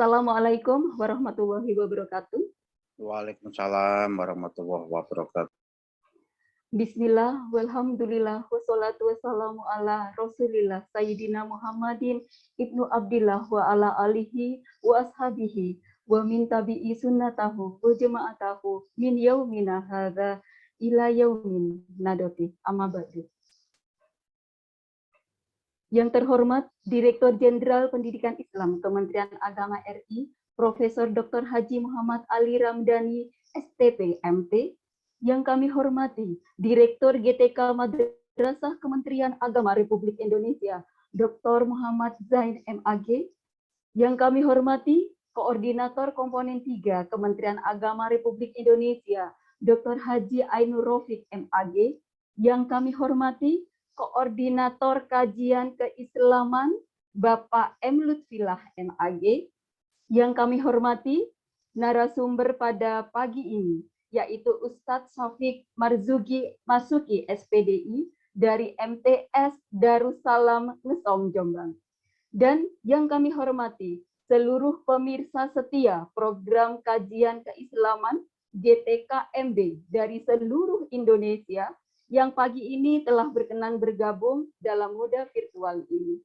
Assalamualaikum warahmatullahi wabarakatuh. Waalaikumsalam warahmatullahi wabarakatuh. Bismillah, walhamdulillah, wassalatu wassalamu ala rasulillah, Sayyidina Muhammadin, Ibnu Abdillah, wa ala alihi, wa ashabihi, wa min tabi'i sunnatahu, wa jama'atahu, min yaumina hadha, ila yaumin nadoti, amma ba'du. Yang terhormat Direktur Jenderal Pendidikan Islam Kementerian Agama RI, Profesor Dr. Haji Muhammad Ali Ramdhani, STP, MT, yang kami hormati Direktur GTK Madrasah Kementerian Agama Republik Indonesia, Dr. Muhammad Zain MAG, yang kami hormati Koordinator Komponen 3 Kementerian Agama Republik Indonesia, Dr. Haji Ainur Rafiq MAG, yang kami hormati Koordinator Kajian Keislaman Bapak M. Lutfillah MAG, yang kami hormati narasumber pada pagi ini, yaitu Ustadz Syafiq Marzuki Masuki SPDI dari MTS Darussalam Ngesom Jombang. Dan yang kami hormati seluruh pemirsa setia program kajian keislaman GTK-MB dari seluruh Indonesia yang pagi ini telah berkenan bergabung dalam moda virtual ini.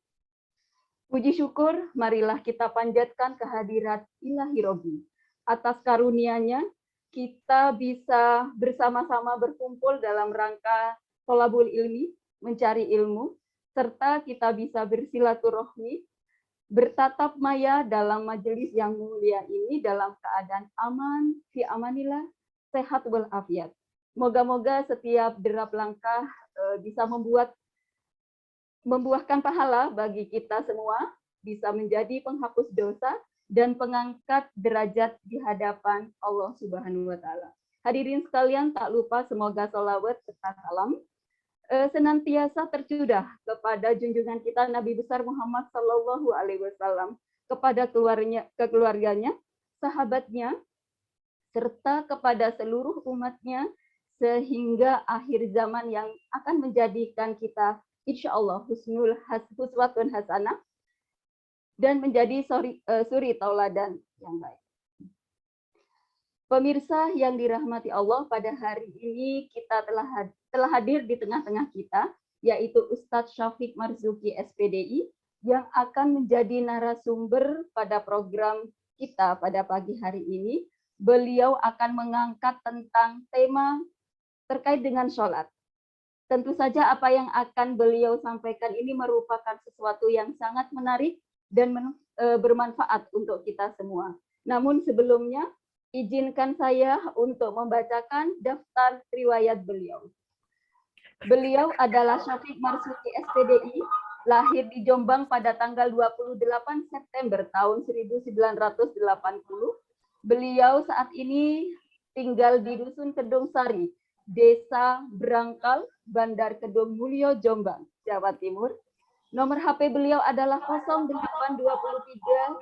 Puji syukur, marilah kita panjatkan kehadirat Ilahi Robbi. Atas karunia-Nya, kita bisa bersama-sama berkumpul dalam rangka tholabul ilmi, mencari ilmu, serta kita bisa bersilaturahmi, bertatap maya dalam majelis yang mulia ini dalam keadaan aman, fi amanillah, sehat walafiat. Moga-moga setiap derap langkah bisa membuahkan pahala bagi kita semua, bisa menjadi penghapus dosa dan pengangkat derajat di hadapan Allah Subhanahu wa Ta'ala. Hadirin sekalian, tak lupa semoga sholawat serta salam senantiasa tercurah kepada junjungan kita Nabi besar Muhammad Sallallahu Alaihi Wasallam, kepada keluarganya, sahabatnya, serta kepada seluruh umatnya, sehingga akhir zaman yang akan menjadikan kita insya Allah huswatun hasanah dan menjadi suri tauladan yang baik. Pemirsa yang dirahmati Allah, pada hari ini kita telah hadir di tengah-tengah kita, yaitu Ustadz Syafiq Marzuki SPDI, yang akan menjadi narasumber pada program kita pada pagi hari ini. Beliau akan mengangkat tentang tema terkait dengan sholat. Tentu saja apa yang akan beliau sampaikan ini merupakan sesuatu yang sangat menarik dan bermanfaat untuk kita semua. Namun sebelumnya, izinkan saya untuk membacakan daftar riwayat beliau. Beliau adalah Syafiq Marzuki SPDI, lahir di Jombang pada tanggal 28 September tahun 1980. Beliau saat ini tinggal di Dusun Kedung Sari, Desa Brangkal, Bandar Kedung Mulyo, Jombang, Jawa Timur. Nomor HP beliau adalah 0823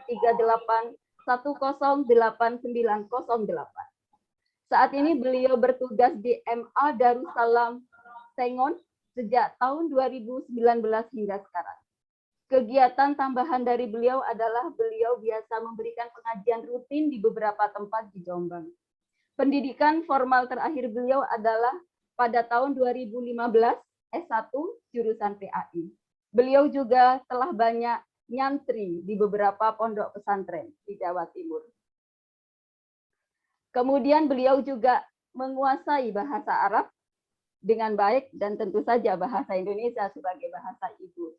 38 108908. Saat ini beliau bertugas di MA Darussalam Sengon sejak tahun 2019 hingga sekarang. Kegiatan tambahan dari beliau adalah beliau biasa memberikan pengajian rutin di beberapa tempat di Jombang. Pendidikan formal terakhir beliau adalah pada tahun 2015 S1 jurusan PAI. Beliau juga telah banyak nyantri di beberapa pondok pesantren di Jawa Timur. Kemudian beliau juga menguasai bahasa Arab dengan baik dan tentu saja bahasa Indonesia sebagai bahasa ibu.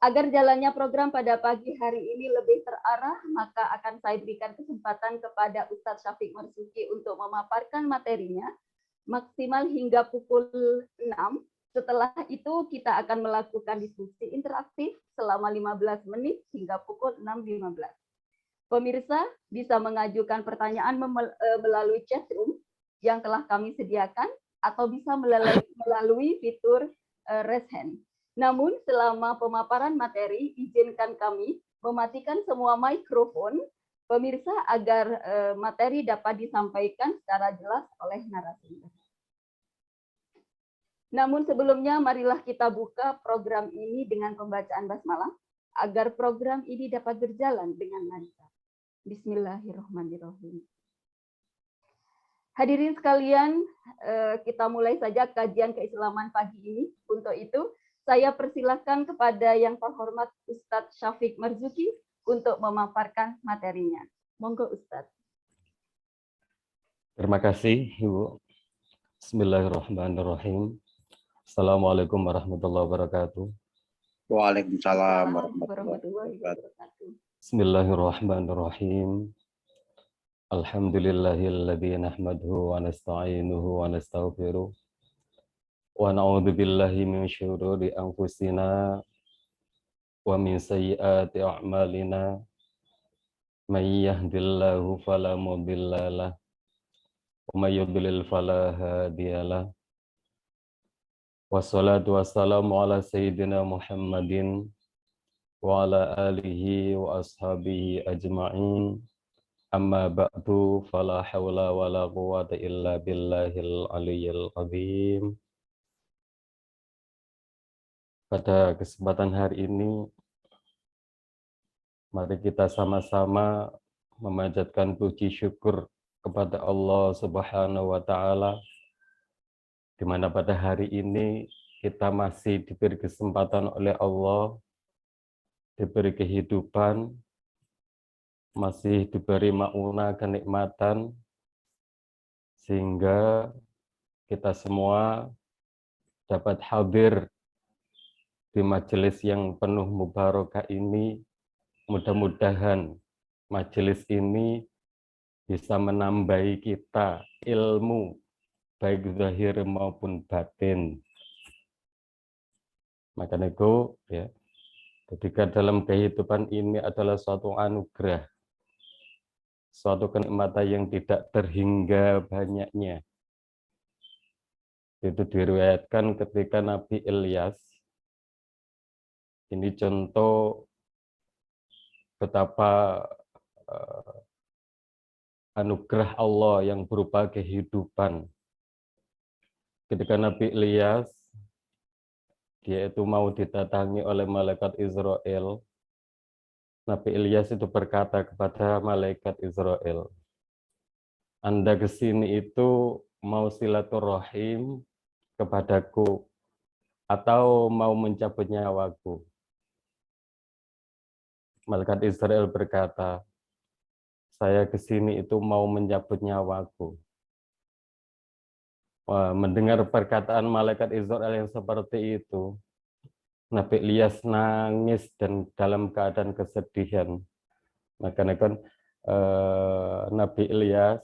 Agar jalannya program pada pagi hari ini lebih terarah, maka akan saya berikan kesempatan kepada Ustadz Syafiq Marzuki untuk memaparkan materinya maksimal hingga pukul 6. Setelah itu kita akan melakukan diskusi interaktif selama 15 menit hingga pukul 6.15. Pemirsa bisa mengajukan pertanyaan melalui chat room yang telah kami sediakan atau bisa melalui fitur raise hand. Namun selama pemaparan materi, izinkan kami mematikan semua mikrofon pemirsa agar materi dapat disampaikan secara jelas oleh narasumber. Namun sebelumnya, marilah kita buka program ini dengan pembacaan basmalah agar program ini dapat berjalan dengan lancar. Bismillahirrahmanirrahim. Hadirin sekalian, kita mulai saja kajian keislaman pagi ini. Untuk itu, saya persilahkan kepada yang terhormat Ustadz Syafiq Marzuki untuk memaparkan materinya. Monggo Ustadz. Terima kasih, Ibu. Bismillahirrahmanirrahim. Assalamualaikum warahmatullahi wabarakatuh. Waalaikumsalam Warahmatullahi wabarakatuh. Bismillahirrahmanirrahim. Alhamdulillahilladzi nahmaduhu wa nasta'inuhu wa nastaghfiruh. Wa na'udzu billahi min syururi anfusina wa min sayyiati a'malina. May yahdihillahu fala mudilla lahu wa may yudlil fala hadiya lahu. Wassalatu wassalamu ala sayyidina Muhammadin wa ala alihi wa ashabihi ajma'in. Amma ba'du fala hawla wa la quwwata illa billahil aliyyil azim. Pada kesempatan hari ini, mari kita sama-sama memanjatkan puji syukur kepada Allah Subhanahu wa Ta'ala, di mana pada hari ini kita masih diberi kesempatan oleh Allah, diberi kehidupan, masih diberi maunah kenikmatan, sehingga kita semua dapat hadir di majelis yang penuh mubarakah ini. Mudah-mudahan majelis ini bisa menambahi kita ilmu, baik zahir maupun batin. Maka itu, ya, ketika dalam kehidupan ini adalah suatu anugerah, suatu kenikmatan yang tidak terhingga banyaknya. Itu diriwayatkan ketika Nabi Ilyas, ini contoh betapa anugerah Allah yang berupa kehidupan. Ketika Nabi Ilyas, dia itu mau didatangi oleh malaikat Israel, Nabi Ilyas itu berkata kepada malaikat Israel, Anda ke sini itu mau silaturahim kepadaku atau mau mencabut nyawaku? Malaikat Israel berkata, saya ke sini itu mau mencabut nyawaku. Wah, mendengar perkataan malaikat Israel yang seperti itu, Nabi Ilyas nangis dan dalam keadaan kesedihan. Maka kan Nabi Ilyas,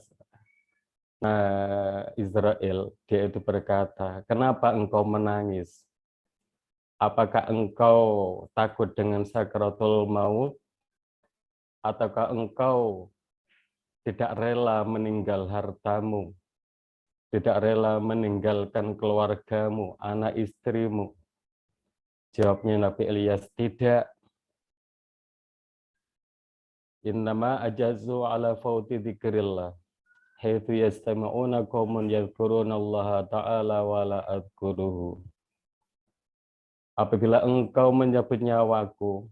Israel, dia itu berkata, kenapa engkau menangis? Apakah engkau takut dengan sakratul maut? Ataukah engkau tidak rela meninggal hartamu? Tidak rela meninggalkan keluargamu, anak istrimu? Jawabnya Nabi Ilyas, tidak. Innama ajazu ala fauti dzikrillah. Haitsu yastama'una qaumun yadhkurunallaha ta'ala wa la adhkuruhu. Apabila engkau menyebut nyawaku,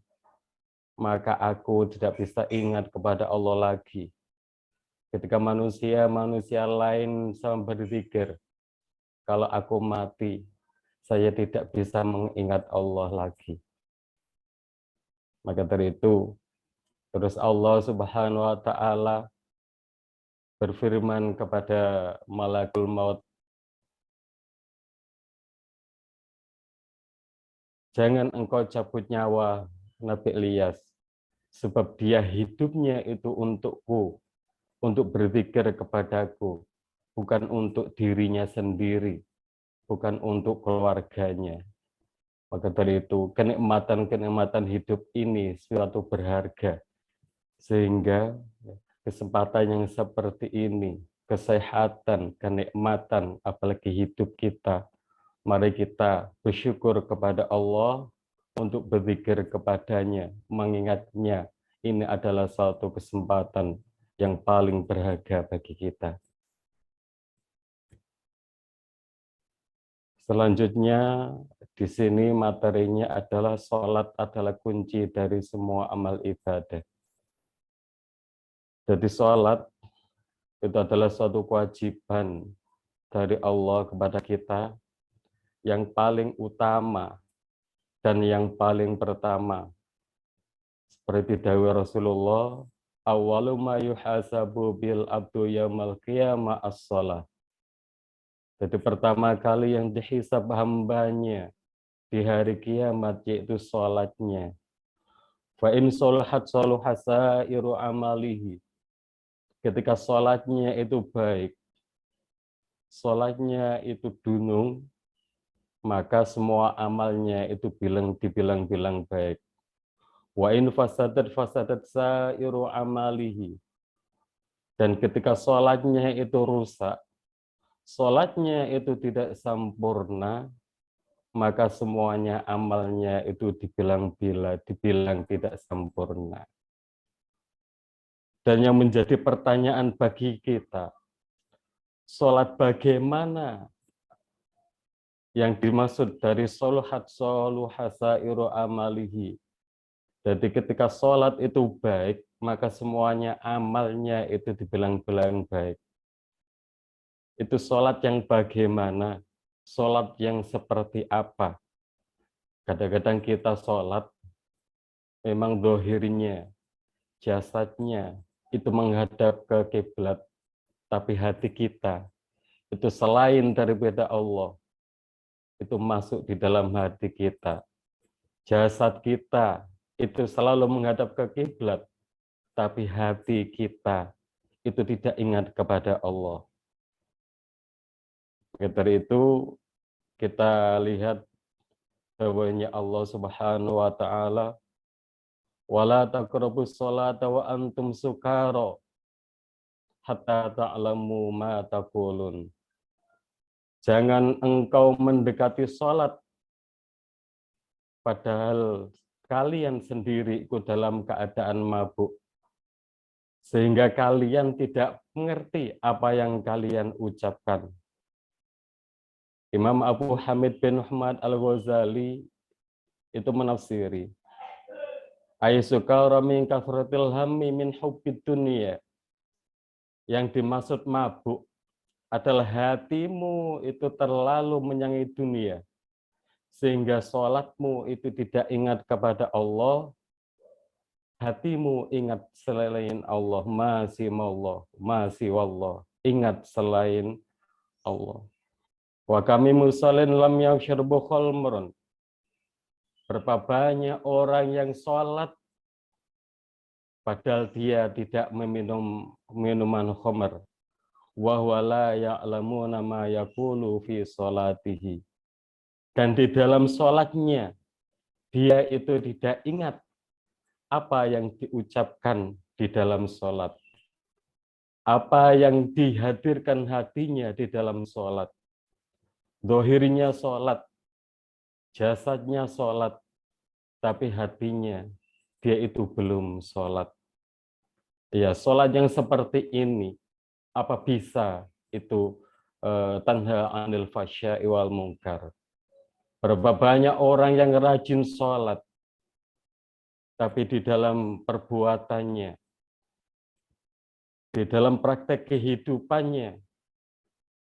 maka aku tidak bisa ingat kepada Allah lagi. Ketika manusia lain sama berzikir, kalau aku mati, saya tidak bisa mengingat Allah lagi. Maka dari itu, terus Allah Subhanahu wa Ta'ala berfirman kepada malakul maut, jangan engkau cabut nyawa Nabi Ilyas, sebab dia hidupnya itu untukku, untuk berzikir kepadaku, bukan untuk dirinya sendiri, bukan untuk keluarganya. Maka dari itu, kenikmatan-kenikmatan hidup ini suatu berharga, sehingga kesempatan yang seperti ini, kesehatan, kenikmatan, apalagi hidup kita, mari kita bersyukur kepada Allah untuk berzikir kepadanya, mengingatnya. Ini adalah suatu kesempatan yang paling berharga bagi kita. Selanjutnya, di sini materinya adalah sholat adalah kunci dari semua amal ibadah. Jadi sholat itu adalah suatu kewajiban dari Allah kepada kita yang paling utama dan yang paling pertama. Seperti dawuh Rasulullah, awwalu ma yuhasabu bil abdu yaumal qiyamah as-shalah. Jadi pertama kali yang dihisab hambanya di hari kiamat yaitu sholatnya. Fa in sholahat sholuhasairu amalihi. Ketika sholatnya itu baik, sholatnya itu dunung, maka semua amalnya itu dibilang baik. Wa in fasadat sairu amalihi. Dan ketika sholatnya itu rusak, sholatnya itu tidak sempurna, maka semuanya amalnya itu dibilang tidak sempurna. Dan yang menjadi pertanyaan bagi kita, sholat bagaimana yang dimaksud dari sholuhasairu amalihi. Jadi ketika sholat itu baik, maka semuanya amalnya itu dibilang baik. Itu sholat yang bagaimana? Sholat yang seperti apa? Kadang-kadang kita sholat, memang dohirnya, jasadnya, itu menghadap ke kiblat, tapi hati kita itu selain daripada Allah, itu masuk di dalam hati kita. Jasad kita itu selalu menghadap ke kiblat, tapi hati kita itu tidak ingat kepada Allah. Dari itu kita lihat bahwanya Allah Subhanahu wa taala, wala taqrabus sholata wa antum sukara hatta ta'lamu ma taqulun. Jangan engkau mendekati sholat padahal kalian sendiri ikut dalam keadaan mabuk, sehingga kalian tidak mengerti apa yang kalian ucapkan. Imam Abu Hamid bin Muhammad Al-Ghazali itu menafsiri, Aisukara min kafratil hammi min hubbid dunia. Yang dimaksud mabuk adalah hatimu itu terlalu menyayangi dunia, sehingga sholatmu itu tidak ingat kepada Allah, hatimu ingat selain Allah, masih wallah, ingat selain Allah. Wa kami musallin lam yashrabu khamran. Berapa banyak orang yang sholat padahal dia tidak meminum minuman khamr. Wa huwa la ya'lamuna ma yaqulu fi sholatihi. Dan di dalam sholatnya dia itu tidak ingat apa yang diucapkan di dalam sholat, apa yang dihadirkan hatinya di dalam sholat. Dohirnya sholat, jasadnya sholat, tapi hatinya dia itu belum sholat. Ya, sholat yang seperti ini, apa bisa itu tanha anil fasya'i wal munkar. Berapa banyak orang yang rajin sholat, tapi di dalam perbuatannya, di dalam praktek kehidupannya,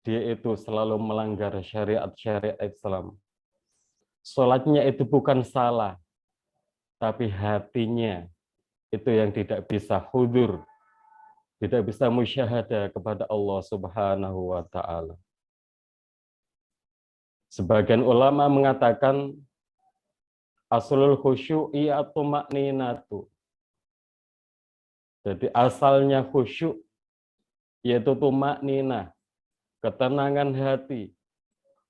dia itu selalu melanggar syariat-syariat Islam. Sholatnya itu bukan salah, tapi hatinya itu yang tidak bisa hudur, tidak bisa musyahadah kepada Allah Subhanahu wa ta'ala. Sebagian ulama mengatakan aslul khusyu'i at-tuma'ninatu. Jadi asalnya khusyuk yaitu tuma'ninah, ketenangan hati,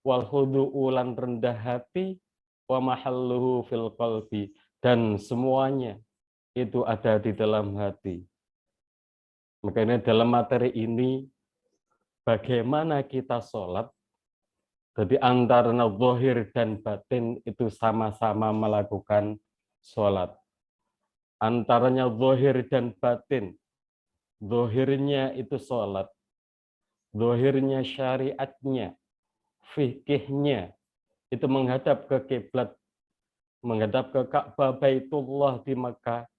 wal khudu'u lan rendah hati, wa mahalluhu fil qalbi, dan semuanya itu ada di dalam hati. Makanya dalam materi ini bagaimana kita sholat, jadi antara zahir dan batin itu sama-sama melakukan sholat. Antaranya zahir dan batin, zahirnya itu sholat, zahirnya syariatnya, fikihnya, itu menghadap ke kiblat, menghadap ke Ka'bah Baitullah di Makkah,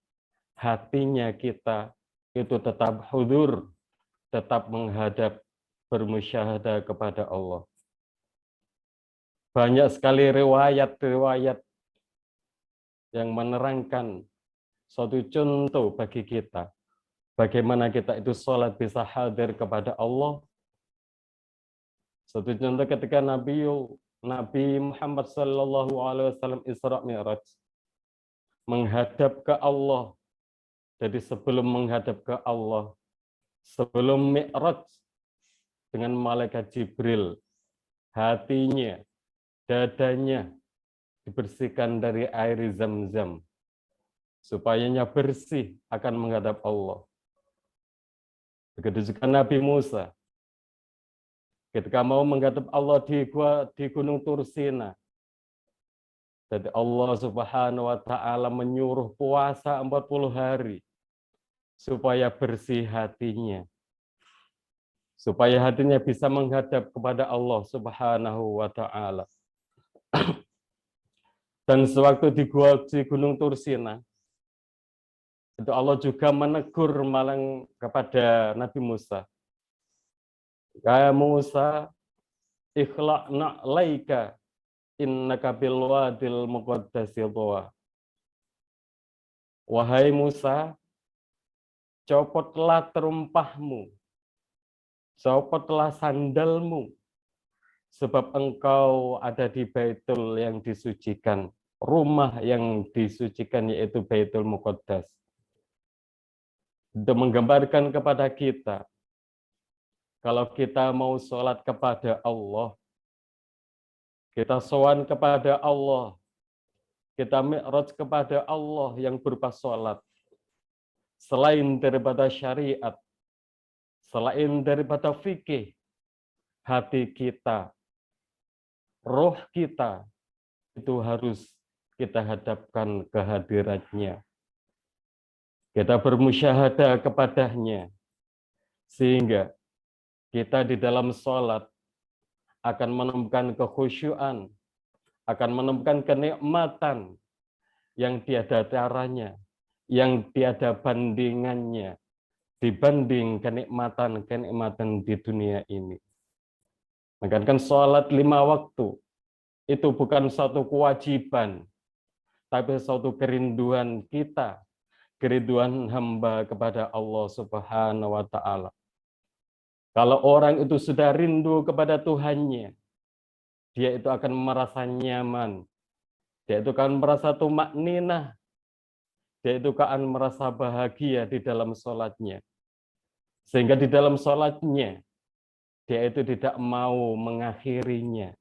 hatinya kita itu tetap hudur, tetap menghadap, bermusyahadah kepada Allah. Banyak sekali riwayat-riwayat yang menerangkan suatu contoh bagi kita. Bagaimana kita itu sholat bisa hadir kepada Allah. Satu contoh ketika Nabi Muhammad SAW Isra Mi'raj menghadap ke Allah. Jadi sebelum menghadap ke Allah, sebelum Mi'raj dengan malaikat Jibril, hatinya, dadanya dibersihkan dari air Zam-Zam supaya bersih akan menghadap Allah. Begitu juga Nabi Musa ketika mau menghadap Allah di Gunung Tursina. Jadi Allah Subhanahu wa taala menyuruh puasa 40 hari supaya bersih hatinya. Supaya hatinya bisa menghadap kepada Allah Subhanahu wa taala. Dan sewaktu di Gunung Tursina, itu Allah juga menegur malang kepada Nabi Musa. Ya Musa, ikhla'na laika innaka bil wadil muqaddasi tuwa. Wahai Musa, copotlah terumpahmu, copotlah sandalmu, sebab engkau ada di Baitul yang disucikan, rumah yang disucikan yaitu Baitul Muqaddas. Untuk menggambarkan kepada kita, kalau kita mau sholat kepada Allah, kita sowan kepada Allah, kita mi'raj kepada Allah yang berupa sholat, selain daripada syariat, selain daripada fikih, hati kita, roh kita, itu harus kita hadapkan kehadiratnya. Kita bermusyahadah kepadanya, sehingga kita di dalam sholat akan menemukan kekhusyuan, akan menemukan kenikmatan yang tiada taranya, yang tiada bandingannya dibanding kenikmatan-kenikmatan di dunia ini. Maka kan sholat 5 waktu itu bukan suatu kewajiban, tapi suatu kerinduan kita, kerinduan hamba kepada Allah Subhanahu wa taala. Kalau orang itu sudah rindu kepada Tuhannya, dia itu akan merasa nyaman, dia itu akan merasa tumakninah, dia itu akan merasa bahagia di dalam sholatnya. Sehingga di dalam sholatnya, dia itu tidak mau mengakhirinya.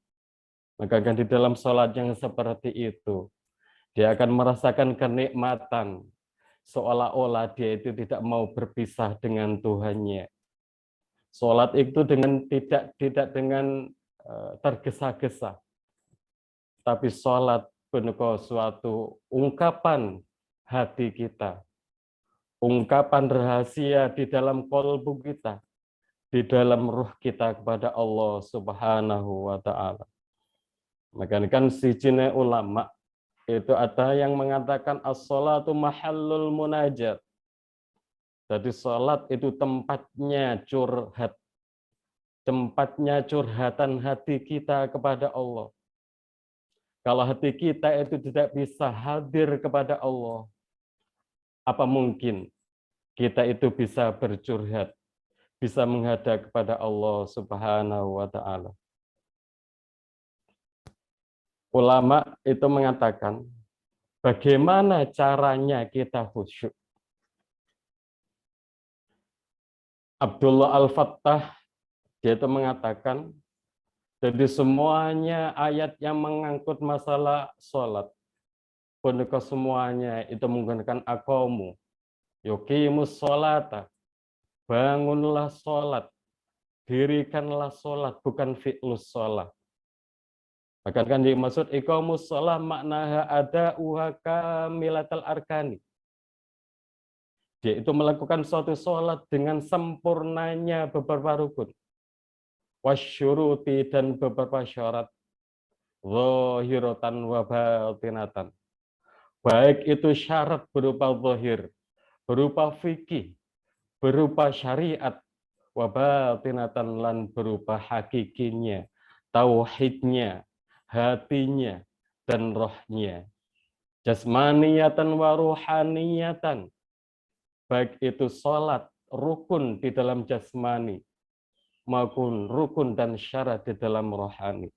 Maka kan di dalam sholat yang seperti itu, dia akan merasakan kenikmatan, seolah-olah dia itu tidak mau berpisah dengan Tuhannya. Sholat itu tidak dengan tergesa-gesa, tapi sholat berupa suatu ungkapan hati kita, ungkapan rahasia di dalam kolbu kita, di dalam ruh kita kepada Allah Subhanahu wa taala. Maka kan sijine ulama itu ada yang mengatakan as-sholatu mahallul munajat. Jadi sholat itu tempatnya curhat, tempatnya curhatan hati kita kepada Allah. Kalau hati kita itu tidak bisa hadir kepada Allah, apa mungkin kita itu bisa bercurhat, bisa menghadap kepada Allah Subhanahu wa taala. Ulama itu mengatakan, bagaimana caranya kita khusyuk? Abdullah Al-Fattah, dia itu mengatakan, jadi semuanya ayat yang mengangkut masalah sholat, pun semuanya itu menggunakan aqamu, yuqimus sholata, bangunlah sholat, dirikanlah sholat, bukan fi'lus sholat. Bahkan kan dimaksud iqamus sholat maknaha ada kamilatal arkani. Dia itu melakukan suatu sholat dengan sempurnanya beberapa rukun, wasyuruti dan beberapa syarat, zahiratan wa batinatan. Baik itu syarat berupa zahir, berupa fikih, berupa syariat, wa batinatan lan berupa hakikinya, tauhidnya, hatinya, dan rohnya. Jasmaniyatan wa ruhaniyatan, baik itu sholat, rukun di dalam jasmani, maupun rukun dan syarat di dalam rohani.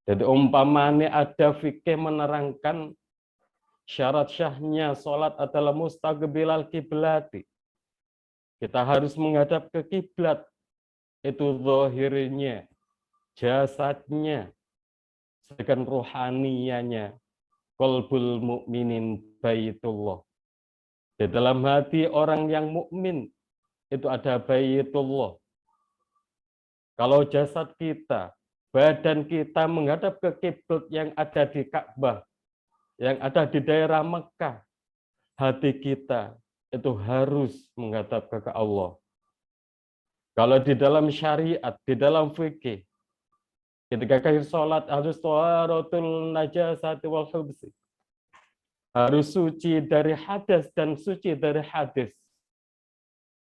Jadi umpamanya ada fikih menerangkan syarat syahnya sholat adalah mustaqbilal kiblati. Kita harus menghadap ke kiblat. Itu zahirnya, jasadnya, sedangkan rohaniyanya, qalbul mukminin baitullah. Di dalam hati orang yang mukmin itu ada baitullah. Kalau jasad kita, badan kita menghadap ke kiblat yang ada di Ka'bah, yang ada di daerah Mekah, hati kita itu harus menghadap ke Allah. Kalau di dalam syariat, di dalam fikih, ketika kita sholat harus thaharatul najasati wal hubsi. Harus suci dari hadas dan suci dari hadis.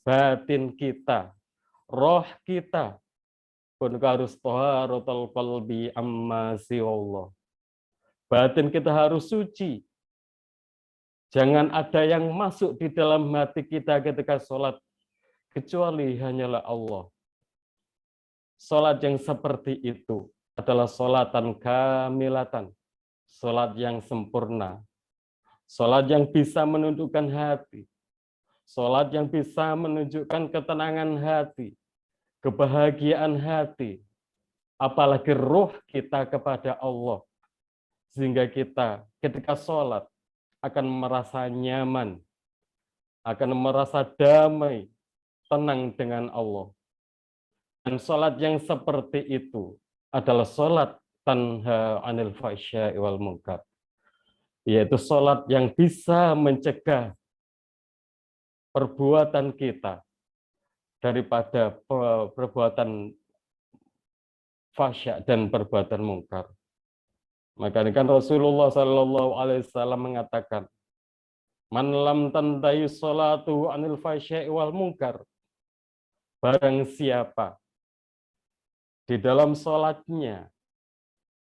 Batin kita, roh kita pun harus thaharatul qalbi amma siwallah. Batin kita harus suci. Jangan ada yang masuk di dalam hati kita ketika sholat, kecuali hanyalah Allah. Sholat yang seperti itu adalah sholatan kamilatan, sholat yang sempurna, sholat yang bisa menundukkan hati, sholat yang bisa menunjukkan ketenangan hati, kebahagiaan hati, apalagi ruh kita kepada Allah, sehingga kita ketika sholat akan merasa nyaman, akan merasa damai, tenang dengan Allah. Dan sholat yang seperti itu adalah sholat tanha anil fahsya'i wal munkar, yaitu sholat yang bisa mencegah perbuatan kita daripada perbuatan fahsya dan perbuatan mungkar. Maka kan Rasulullah SAW mengatakan, man lam tantahi sholatu anil fahsya'i wal munkar, barang siapa di dalam sholatnya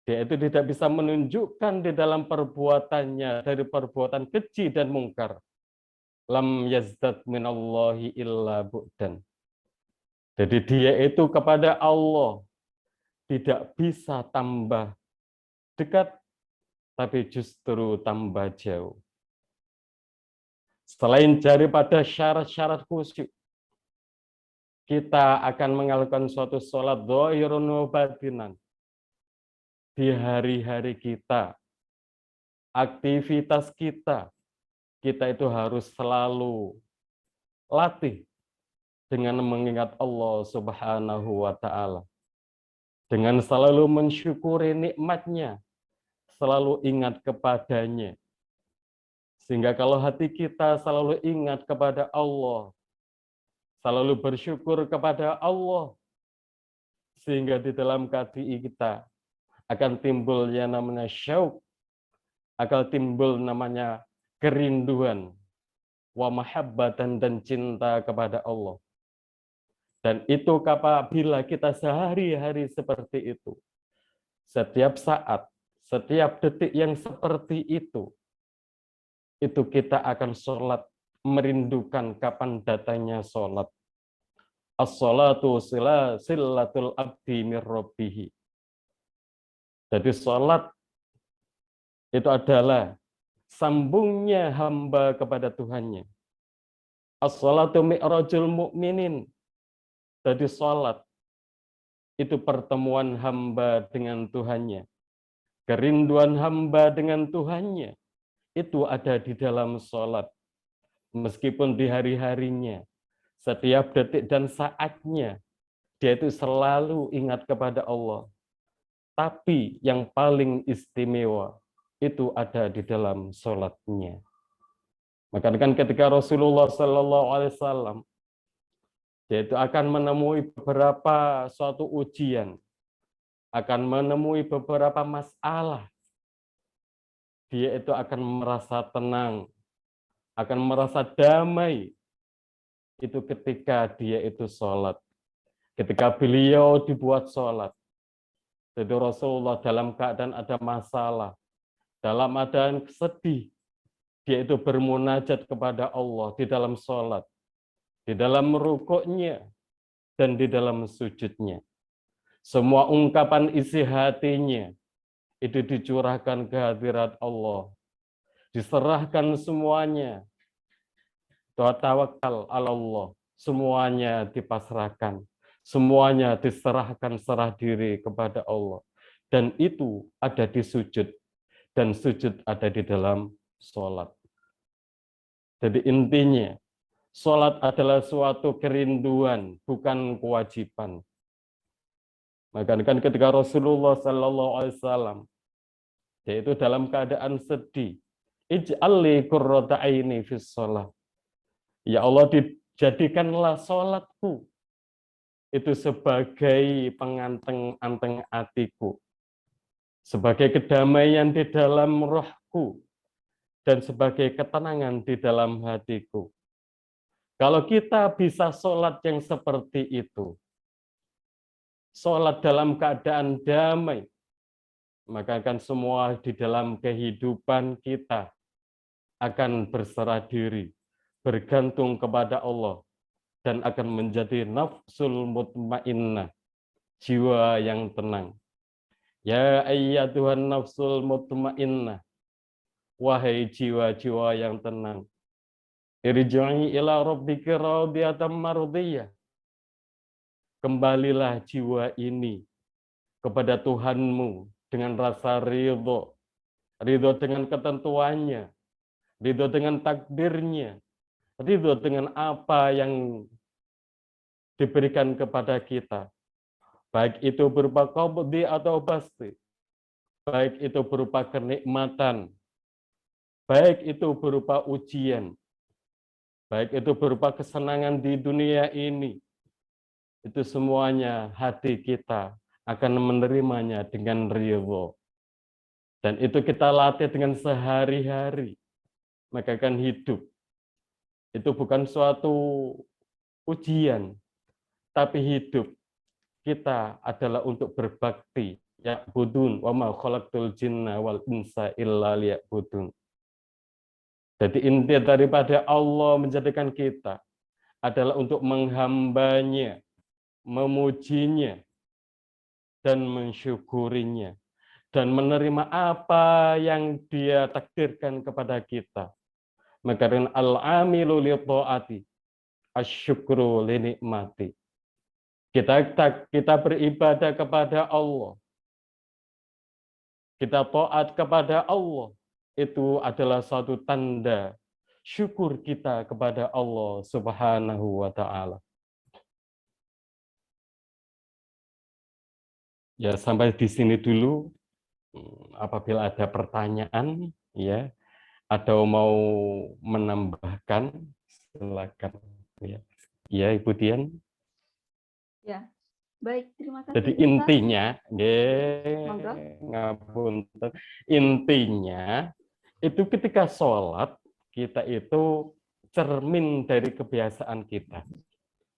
dia itu tidak bisa menunjukkan di dalam perbuatannya dari perbuatan keji dan mungkar, lam yazdad minallahi illa bu'dan. Jadi dia itu kepada Allah tidak bisa tambah dekat, tapi justru tambah jauh. Selain daripada syarat-syarat khusyuk, kita akan mengalukan suatu sholat dhahirun wa batinan. Di hari-hari kita, aktivitas kita itu harus selalu latih dengan mengingat Allah Subhanahu wa Ta'ala, dengan selalu mensyukuri nikmatnya, selalu ingat kepadanya. Sehingga kalau hati kita selalu ingat kepada Allah, selalu bersyukur kepada Allah, sehingga di dalam hati kita akan timbul yang namanya syauq, akan timbul namanya kerinduan, wa mahabbatan dan cinta kepada Allah. Dan itu apabila kita sehari-hari seperti itu, setiap saat, setiap detik yang seperti itu kita akan sholat merindukan kapan datangnya sholat. As-sholatu silatul abdi mir rabbihi. Jadi sholat itu adalah sambungnya hamba kepada Tuhannya. As-sholatu mi'rajul mu'minin. Jadi sholat itu pertemuan hamba dengan Tuhannya. Kerinduan hamba dengan Tuhannya itu ada di dalam sholat. Meskipun di hari-harinya, setiap detik dan saatnya, dia itu selalu ingat kepada Allah. Tapi yang paling istimewa itu ada di dalam sholatnya. Maka kan ketika Rasulullah SAW, dia itu akan menemui beberapa suatu ujian, akan menemui beberapa masalah. Dia itu akan merasa tenang, akan merasa damai. itu ketika dia itu sholat. Ketika beliau dibuat sholat. Jadi Rasulullah dalam keadaan ada masalah, dalam keadaan sedih, dia itu bermunajat kepada Allah di dalam sholat, di dalam rukuknya, dan di dalam sujudnya. Semua ungkapan isi hatinya itu dicurahkan ke hadirat Allah. Diserahkan semuanya. Tawakal ala Allah. Semuanya dipasrahkan. Semuanya diserahkan serah diri kepada Allah. Dan itu ada di sujud. Dan sujud ada di dalam sholat. Jadi intinya, sholat adalah suatu kerinduan, bukan kewajiban. Maka kan ketika Rasulullah SAW, yaitu dalam keadaan sedih, ij'alli qurrata aini fis sholat. Ya Allah, dijadikanlah sholatku itu sebagai penganteng-anteng hatiku, sebagai kedamaian di dalam rohku, dan sebagai ketenangan di dalam hatiku. Kalau kita bisa sholat yang seperti itu, sholat dalam keadaan damai, maka akan semua di dalam kehidupan kita akan berserah diri, bergantung kepada Allah, dan akan menjadi nafsul mutmainnah, jiwa yang tenang. Ya ayyatuhan nafsul mutmainnah, wahai jiwa-jiwa yang tenang, irji'i ila rabbiki radiyatan mardiyah. Kembalilah jiwa ini kepada Tuhanmu dengan rasa ridho, ridho dengan ketentuannya, ridho dengan takdirnya, ridho dengan apa yang diberikan kepada kita, baik itu berupa qabdi atau basti, baik itu berupa kenikmatan, baik itu berupa ujian, baik itu berupa kesenangan di dunia ini, itu semuanya hati kita akan menerimanya dengan ridho. Dan itu kita latih dengan sehari-hari, maka akan hidup. Itu bukan suatu ujian, tapi hidup kita adalah untuk berbakti. Ya'budun wa ma khalaqtul jinna wal insa illa liya'budun. Jadi inti daripada Allah menjadikan kita adalah untuk menghambanya, memujinya, dan mensyukurinya, dan menerima apa yang Dia takdirkan kepada kita. Maka dengan al-amilu li ta'ati, asyukru li nikmati. Kita beribadah kepada Allah. Kita taat kepada Allah. Itu adalah suatu tanda syukur kita kepada Allah Subhanahu wa ta'ala. Ya, sampai di sini dulu. Apabila ada pertanyaan, ya, atau mau menambahkan, silakan. Ya, Ibu Dian. Ya, baik, terima kasih. Jadi Ustaz. intinya, Monggo. ngapunten, intinya itu ketika sholat kita itu cermin dari kebiasaan kita.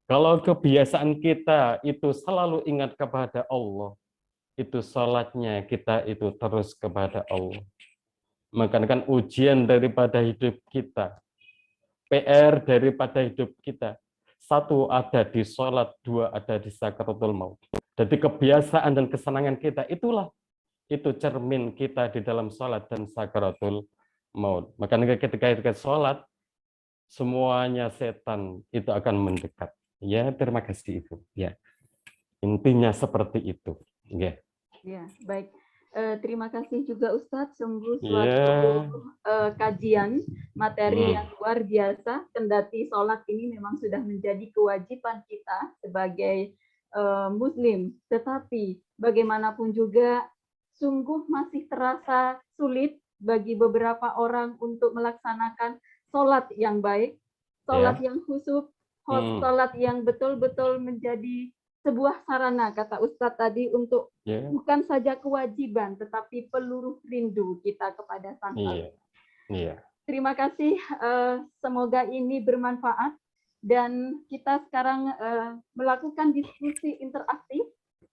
Kalau kebiasaan kita itu selalu ingat kepada Allah, itu sholatnya kita itu terus kepada Allah. Maka kan ujian daripada hidup kita, PR daripada hidup kita, satu ada di sholat, dua ada di sakaratul maut. Jadi kebiasaan dan kesenangan kita itulah itu cermin kita di dalam sholat dan sakaratul maut. Maka ketika kita sholat, semuanya setan itu akan mendekat. Ya, terima kasih Ibu. Ya, intinya seperti itu. Ya. Ya, baik. Terima kasih juga Ustadz, sungguh Ya. suatu kajian materi yang luar biasa. Kendati sholat ini memang sudah menjadi kewajiban kita sebagai Muslim, tetapi bagaimanapun juga sungguh masih terasa sulit bagi beberapa orang untuk melaksanakan sholat yang baik, sholat yang khusyuk, sholat yang betul-betul menjadi sebuah sarana, kata Ustadz tadi, untuk bukan saja kewajiban, tetapi peluru rindu kita kepada Sang Allah. Terima kasih, semoga ini bermanfaat dan kita sekarang melakukan diskusi interaktif.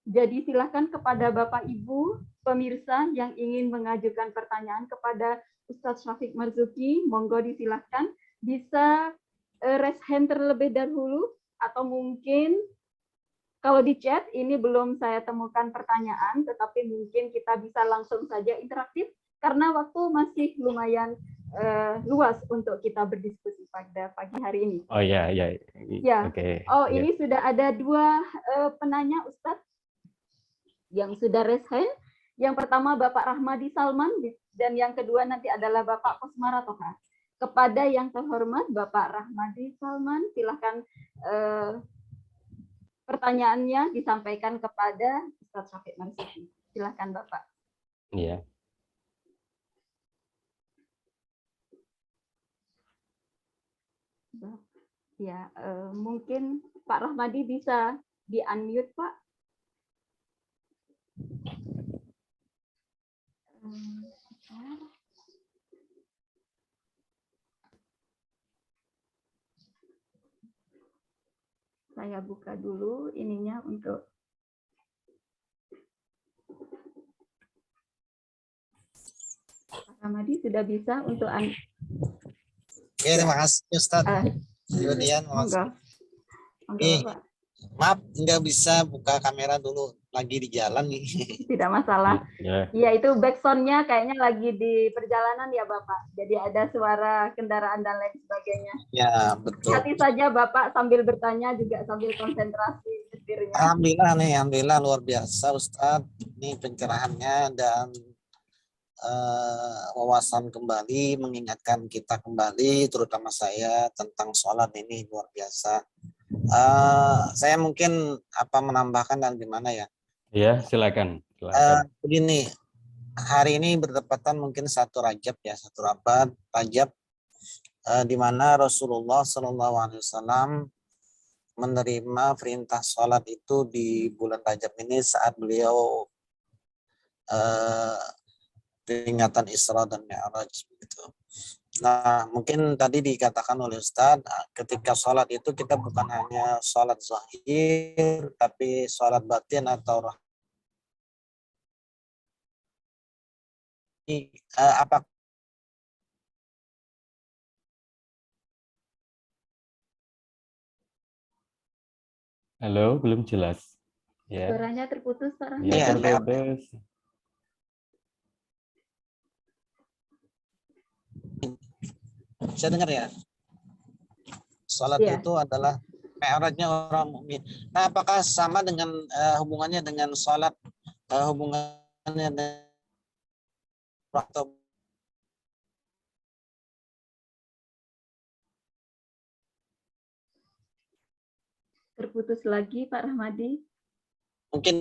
Jadi silakan kepada Bapak Ibu pemirsa yang ingin mengajukan pertanyaan kepada Ustadz Syafiq Marzuki, monggo disilahkan bisa raise hand terlebih dahulu, atau mungkin kalau di chat ini belum saya temukan pertanyaan, tetapi mungkin kita bisa langsung saja interaktif karena waktu masih lumayan luas untuk kita berdiskusi pada pagi hari ini. Oh ya, ya. Ya. Oke. Oh, Ya. ini sudah ada dua penanya Ustadz yang sudah raise hand. Yang pertama Bapak Rahmadi Salman dan yang kedua nanti adalah Bapak Kosmara Toha. Kepada yang terhormat Bapak Rahmadi Salman, silahkan pertanyaannya disampaikan kepada Ustadz Syafiq Marzuki. Silahkan Bapak. Iya. Ya, mungkin Pak Rahmadi bisa di-unmute, Pak. Saya buka dulu ininya untuk Pak Rahmadi sudah bisa untuk Oke, terima kasih Ustadz. Kemudian monggo. Bapak. Maaf nggak bisa buka kamera dulu, lagi di jalan nih. Tidak masalah. Iya, itu backsound-nya kayaknya lagi di perjalanan ya Bapak. Jadi ada suara kendaraan dan lain sebagainya. Ya, betul. Hati saja Bapak sambil bertanya juga sambil konsentrasi setirnya. Alhamdulillah luar biasa Ustadz. Ini pencerahannya dan wawasan kembali, mengingatkan kita kembali, terutama saya tentang sholat ini luar biasa. Saya mungkin menambahkan dan gimana ya? Iya, silakan. Begini, hari ini bertepatan mungkin 1 Rajab ya, 1 Rajab, di mana Rasulullah SAW menerima perintah sholat itu di bulan Rajab ini saat beliau peringatan Isra dan Mi'raj gitu. Nah, mungkin tadi dikatakan oleh Ustadz, ketika sholat itu kita bukan hanya sholat zahir, tapi sholat batin atau apa? Halo, belum jelas. Ya. Suaranya terputus, Pak Rahmadi. Ya, terputus. Bisa dengar ya? Sholat itu adalah mi'rajnya orang mukmin. Nah, apakah sama dengan hubungannya dengan sholat, hubungannya dengan atau terputus lagi Pak Rahmadi? Mungkin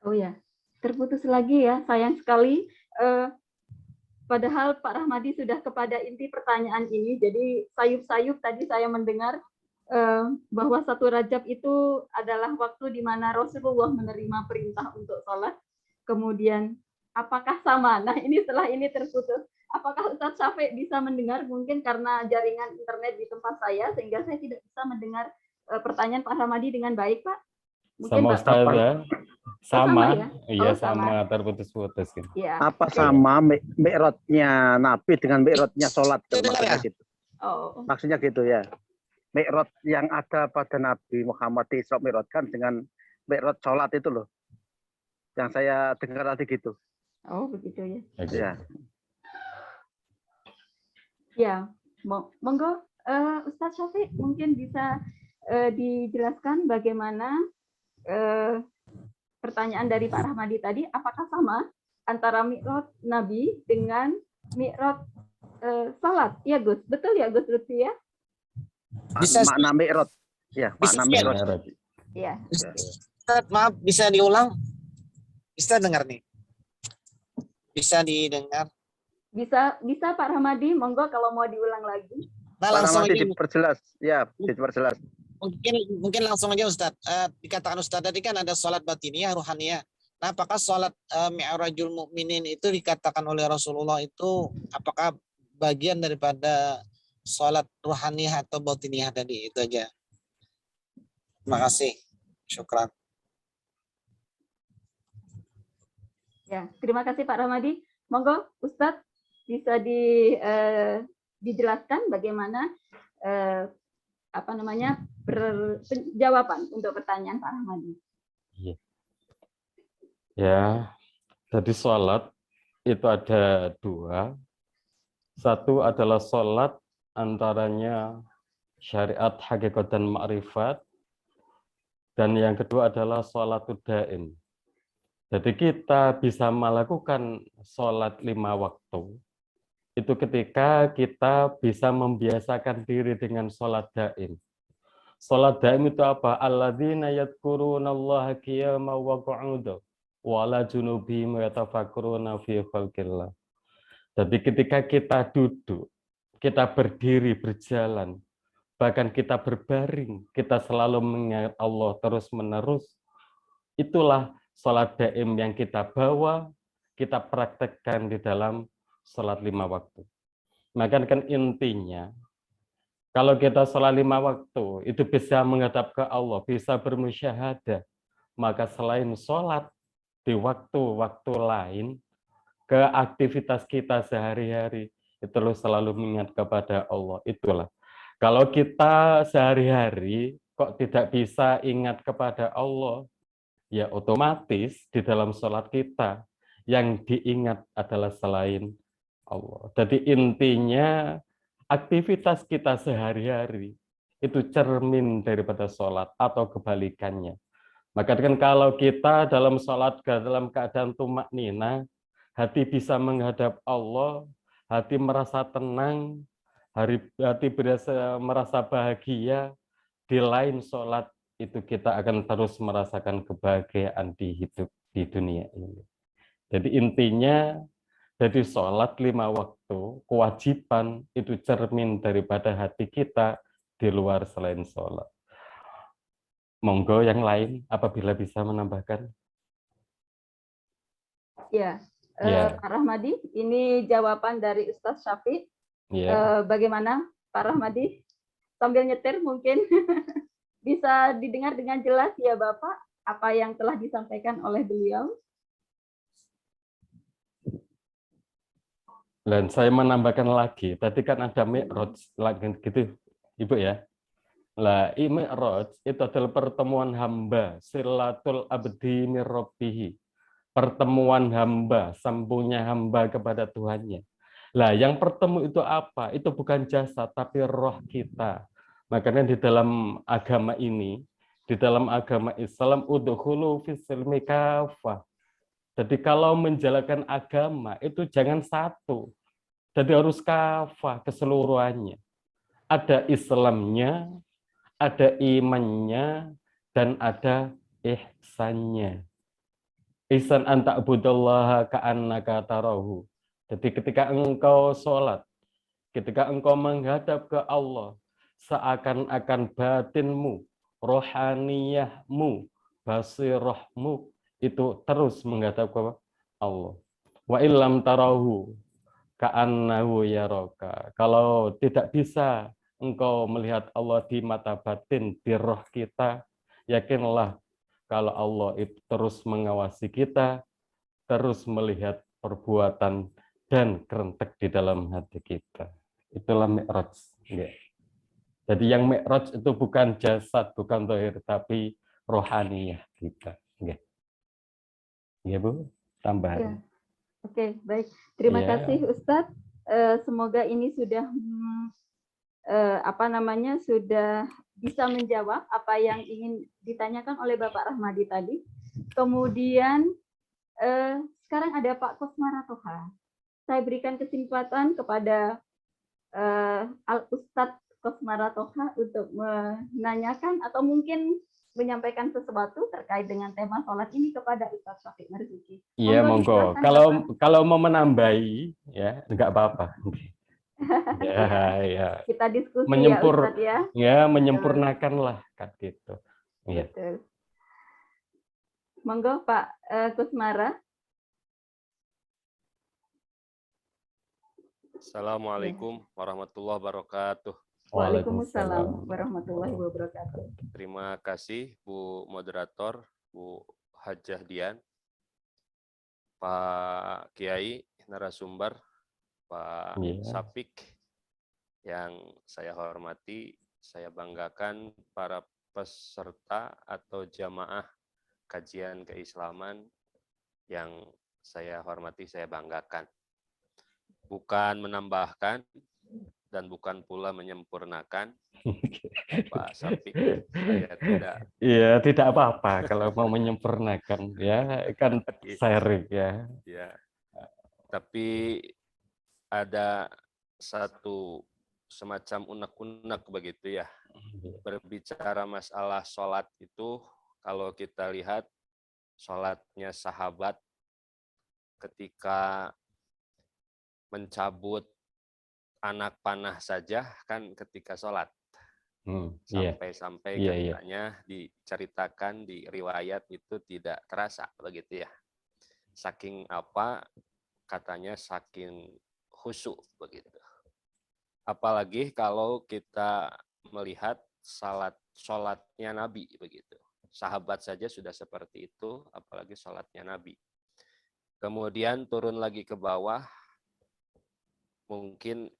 oh ya, terputus lagi ya, sayang sekali. Padahal Pak Rahmadi sudah kepada inti pertanyaan ini, jadi sayup-sayup tadi saya mendengar bahwa 1 Rajab itu adalah waktu di mana Rasulullah menerima perintah untuk sholat. Kemudian apakah sama? Nah, ini setelah ini terputus. Apakah Ustadz Syafiq bisa mendengar? Mungkin karena jaringan internet di tempat saya sehingga saya tidak bisa mendengar pertanyaan Pak Rahmadi dengan baik, Pak. Mungkin sama Ustadz ya? Sama ya? Iya, sama terputus-putus gitu. Ya. Apa sama mi'rajnya Nabi dengan mi'rajnya sholat? Maksudnya gitu. Oh. Maksudnya gitu ya. Mi'raj yang ada pada Nabi Muhammad di Isra Mi'rajkan dengan mi'raj sholat itu loh. Yang saya dengar tadi gitu. Oh, begitu ya. Okay. Ya. Ya, monggo Ustadz Syafiq mungkin bisa dijelaskan bagaimana pertanyaan dari Pak Rahmadi tadi, apakah sama antara mi'raj Nabi dengan mi'raj salat? Ya Gus, betul ya Gus Lutfi ya? Bisa makna mi'raj. Ya, makna mi'raj. Ya. Maaf, bisa diulang? Bisa dengar nih? Bisa didengar? Bisa Pak Rahmadi, monggo kalau mau diulang lagi. Nah, Pak langsung Rahmadi diperjelas. Ya, diperjelas. Mungkin langsung aja Ustadz. Dikatakan Ustadz tadi kan ada sholat batiniyah, ruhaniyah. Nah, apakah sholat Mi'rajul Mukminin itu dikatakan oleh Rasulullah itu apakah bagian daripada sholat ruhaniyah atau batiniyah tadi? Itu aja. Terima kasih. Syukran. Ya, terima kasih Pak Rahmadi. Monggo Ustadz bisa dijelaskan bagaimana jawaban untuk pertanyaan Pak Rahmadi. Ya, jadi sholat itu ada dua. Satu adalah sholat antaranya syariat, hakikat, dan ma'rifat. Dan yang kedua adalah sholatul daim. Jadi kita bisa melakukan sholat 5 waktu. Itu ketika kita bisa membiasakan diri dengan sholat daim. Sholat daim itu apa? Alladzina yadhkurunallaha qiyaman wa qu'udan wa ala junubihim yatafakkaruna fi khalqillah. Jadi ketika kita duduk, kita berdiri, berjalan, bahkan kita berbaring, kita selalu mengingat Allah terus-menerus. Itulah sholat daim yang kita bawa, kita praktekkan di dalam sholat 5 waktu. Maka kan intinya, kalau kita sholat 5 waktu, itu bisa menghadap ke Allah, bisa bermusyahadah. Maka selain sholat di waktu-waktu lain, ke aktivitas kita sehari-hari, itu selalu mengingat kepada Allah. Itulah. Kalau kita sehari-hari kok tidak bisa ingat kepada Allah, ya otomatis di dalam sholat kita yang diingat adalah selain Allah. Jadi intinya aktivitas kita sehari-hari itu cermin daripada sholat atau kebalikannya. Maka kan kalau kita dalam sholat dalam keadaan tumak nina, hati bisa menghadap Allah, hati merasa tenang, hati merasa bahagia, di lain sholat itu kita akan terus merasakan kebahagiaan di hidup di dunia ini. Jadi intinya, jadi sholat 5 waktu, kewajiban itu cermin daripada hati kita di luar selain sholat. Monggo yang lain apabila bisa menambahkan. Ya, Ya. Pak Rahmadi, ini jawaban dari Ustadz Syafiq. Ya. Bagaimana Pak Rahmadi? Sambil nyetir mungkin bisa didengar dengan jelas ya Bapak apa yang telah disampaikan oleh beliau. Dan saya menambahkan lagi, tadi kan ada mi'raj lagi gitu, Ibu ya. Lah, mi'raj itu adalah pertemuan hamba, silatul abdi mir rabbih. Pertemuan hamba, sambungnya hamba kepada Tuhannya. Lah, yang bertemu itu apa? Itu bukan jasad, tapi roh kita. Makanya di dalam agama ini, di dalam agama Islam, udkhulu fis-silmi kafah. Jadi kalau menjalankan agama itu jangan satu. Jadi harus kafah keseluruhannya. Ada Islamnya, ada imannya, dan ada ihsannya. Ihsan an ta'budallaha ka'annaka tarahu. Jadi ketika engkau sholat, ketika engkau menghadap ke Allah, seakan-akan batinmu, rohaniyahmu, basirahmu, itu terus menghadap ke Allah. Wa illam tarahu ka'annahu yaraka. Kalau tidak bisa engkau melihat Allah di mata batin, di roh kita, yakinlah kalau Allah itu terus mengawasi kita, terus melihat perbuatan dan kerentek di dalam hati kita. Itulah mi'raj. Jadi yang mi'raj itu bukan jasad, bukan zahir, tapi rohaniyah kita. Ya Bu, tambahan. Ya. Oke, baik. Terima kasih Ustadz. Semoga ini sudah sudah bisa menjawab apa yang ingin ditanyakan oleh Bapak Rahmadi tadi. Kemudian sekarang ada Pak Kosmara Toha. Saya berikan kesempatan kepada Al-Ustadz Kosmara Toha untuk menanyakan atau mungkin menyampaikan sesuatu terkait dengan tema sholat ini kepada Ustadz Syafiq Marzuki. Iya, monggo. Kalau mau menambahi, ya nggak apa-apa. Ya. Kita diskusi Menyempur, ya Ustadz ya. ya menyempurnakan lah kan gitu. Ya. Betul. Monggo Pak Kusmara. Assalamualaikum warahmatullahi wabarakatuh. Waalaikumsalam warahmatullahi wabarakatuh. Terima kasih Bu Moderator, Bu Hajah Dian, Pak Kiai narasumber, Pak Iya. Sapik, yang saya hormati, saya banggakan para peserta atau jamaah kajian keislaman yang saya hormati, saya banggakan. Bukan menambahkan dan bukan pula menyempurnakan, Pak Sapik, saya tidak. Iya, tidak apa-apa kalau mau menyempurnakan ya, kan sharing ya. Ya, tapi ada satu semacam unek-unek begitu ya. Berbicara masalah sholat itu, kalau kita lihat sholatnya sahabat ketika mencabut anak panah saja kan ketika sholat. Sampai-sampai katanya diceritakan di riwayat itu tidak terasa begitu ya. Saking apa, katanya saking khusyuk begitu. Apalagi kalau kita melihat sholatnya Nabi begitu. Sahabat saja sudah seperti itu, apalagi sholatnya Nabi. Kemudian turun lagi ke bawah, mungkin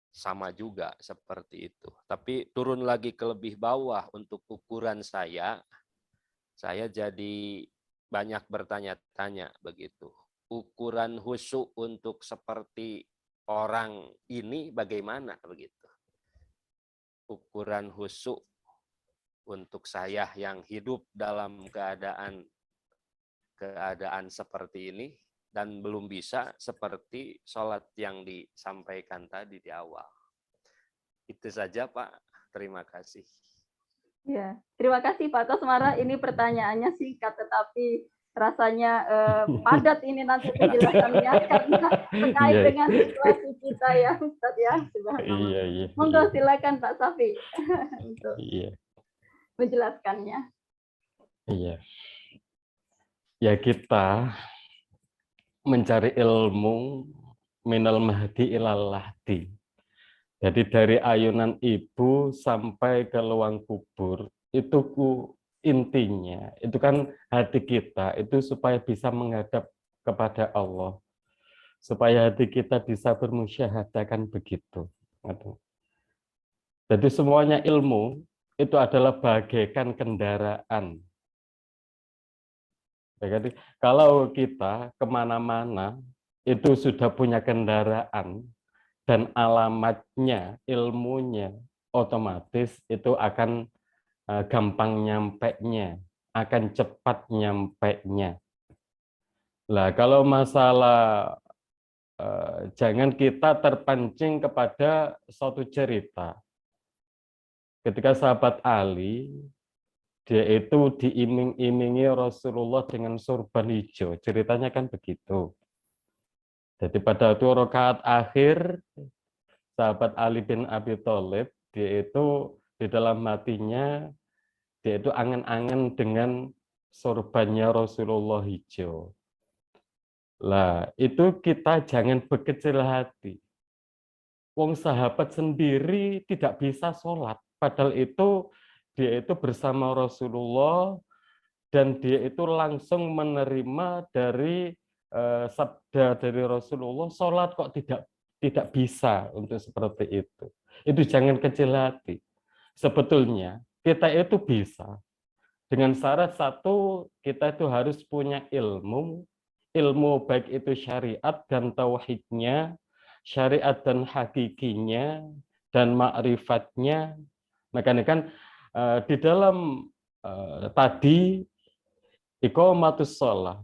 sama juga seperti itu. Tapi turun lagi ke lebih bawah untuk ukuran saya jadi banyak bertanya-tanya begitu. Ukuran khusyuk untuk seperti orang ini bagaimana begitu? Ukuran khusyuk untuk saya yang hidup dalam keadaan seperti ini dan belum bisa seperti sholat yang disampaikan tadi di awal. Itu saja Pak, terima kasih. Ya, terima kasih Pak Kusmara. Ini pertanyaannya singkat tetapi rasanya padat ini nanti penjelasannya karena terkait dengan situasi kita ya Ustadz ya. Iya. Monggo silakan Pak Safi untuk menjelaskannya. Iya. Ya kita mencari ilmu minal mahdi ilal lahdi. Jadi dari ayunan ibu sampai ke lubang kubur, itu intinya, itu kan hati kita, itu supaya bisa menghadap kepada Allah. Supaya hati kita bisa bermusyahadah, kan begitu. Jadi semuanya ilmu, itu adalah bagaikan kendaraan. Jadi kalau kita kemana-mana, itu sudah punya kendaraan, dan alamatnya, ilmunya, otomatis itu akan gampang nyampainya, akan cepat nyampainya. Lah kalau masalah jangan kita terpancing kepada suatu cerita. Ketika sahabat Ali, dia itu diiming-imingi Rasulullah dengan sorban hijau. Ceritanya kan begitu. Jadi pada waktu rakaat akhir, sahabat Ali bin Abi Thalib, dia itu di dalam hatinya, dia itu angan-angan dengan sorbannya Rasulullah hijau. Lah, itu kita jangan berkecil hati. Wong sahabat sendiri tidak bisa sholat, padahal itu dia itu bersama Rasulullah dan dia itu langsung menerima dari sabda dari Rasulullah, sholat kok tidak bisa untuk seperti itu. Itu jangan kecil hati. Sebetulnya kita itu bisa. Dengan syarat satu, kita itu harus punya ilmu baik itu syariat dan tauhidnya, syariat dan hakikinya, dan ma'rifatnya. Makanya kan di dalam tadi iqamatus shalah,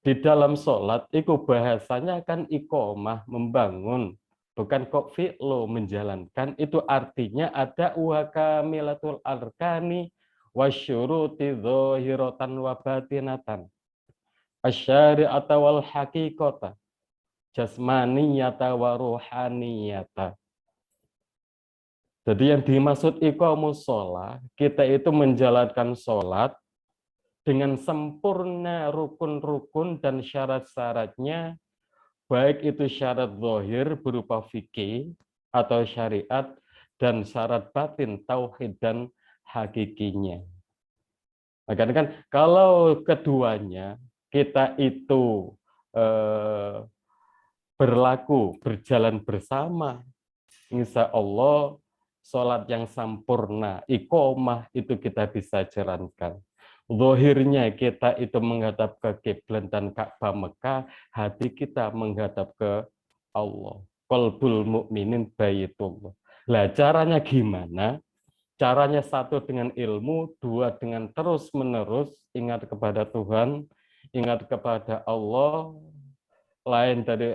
di dalam sholat itu bahasanya kan iqamah, membangun, bukan kok fi'lu, menjalankan. Itu artinya ada kamilatul arkani wasyuruti dzahiratan wa batinatan, asyari'ata wal haqiqata, jasmaniyata wa ruhaniyata. Jadi yang dimaksud iqamus sholat, kita itu menjalankan sholat dengan sempurna rukun-rukun dan syarat-syaratnya, baik itu syarat zahir berupa fikih atau syariat, dan syarat batin tauhid dan hakikinya. Makanya kan kalau keduanya kita itu berlaku, berjalan bersama, insya Allah sholat yang sempurna, iqomah itu kita bisa jalankan. Zahirnya kita itu menghadap ke kiblat dan Ka'bah Mekah, hati kita menghadap ke Allah. Qalbul mukminin baitullah. Lah caranya gimana? Caranya satu dengan ilmu, dua dengan terus-menerus ingat kepada Tuhan, ingat kepada Allah, lain dari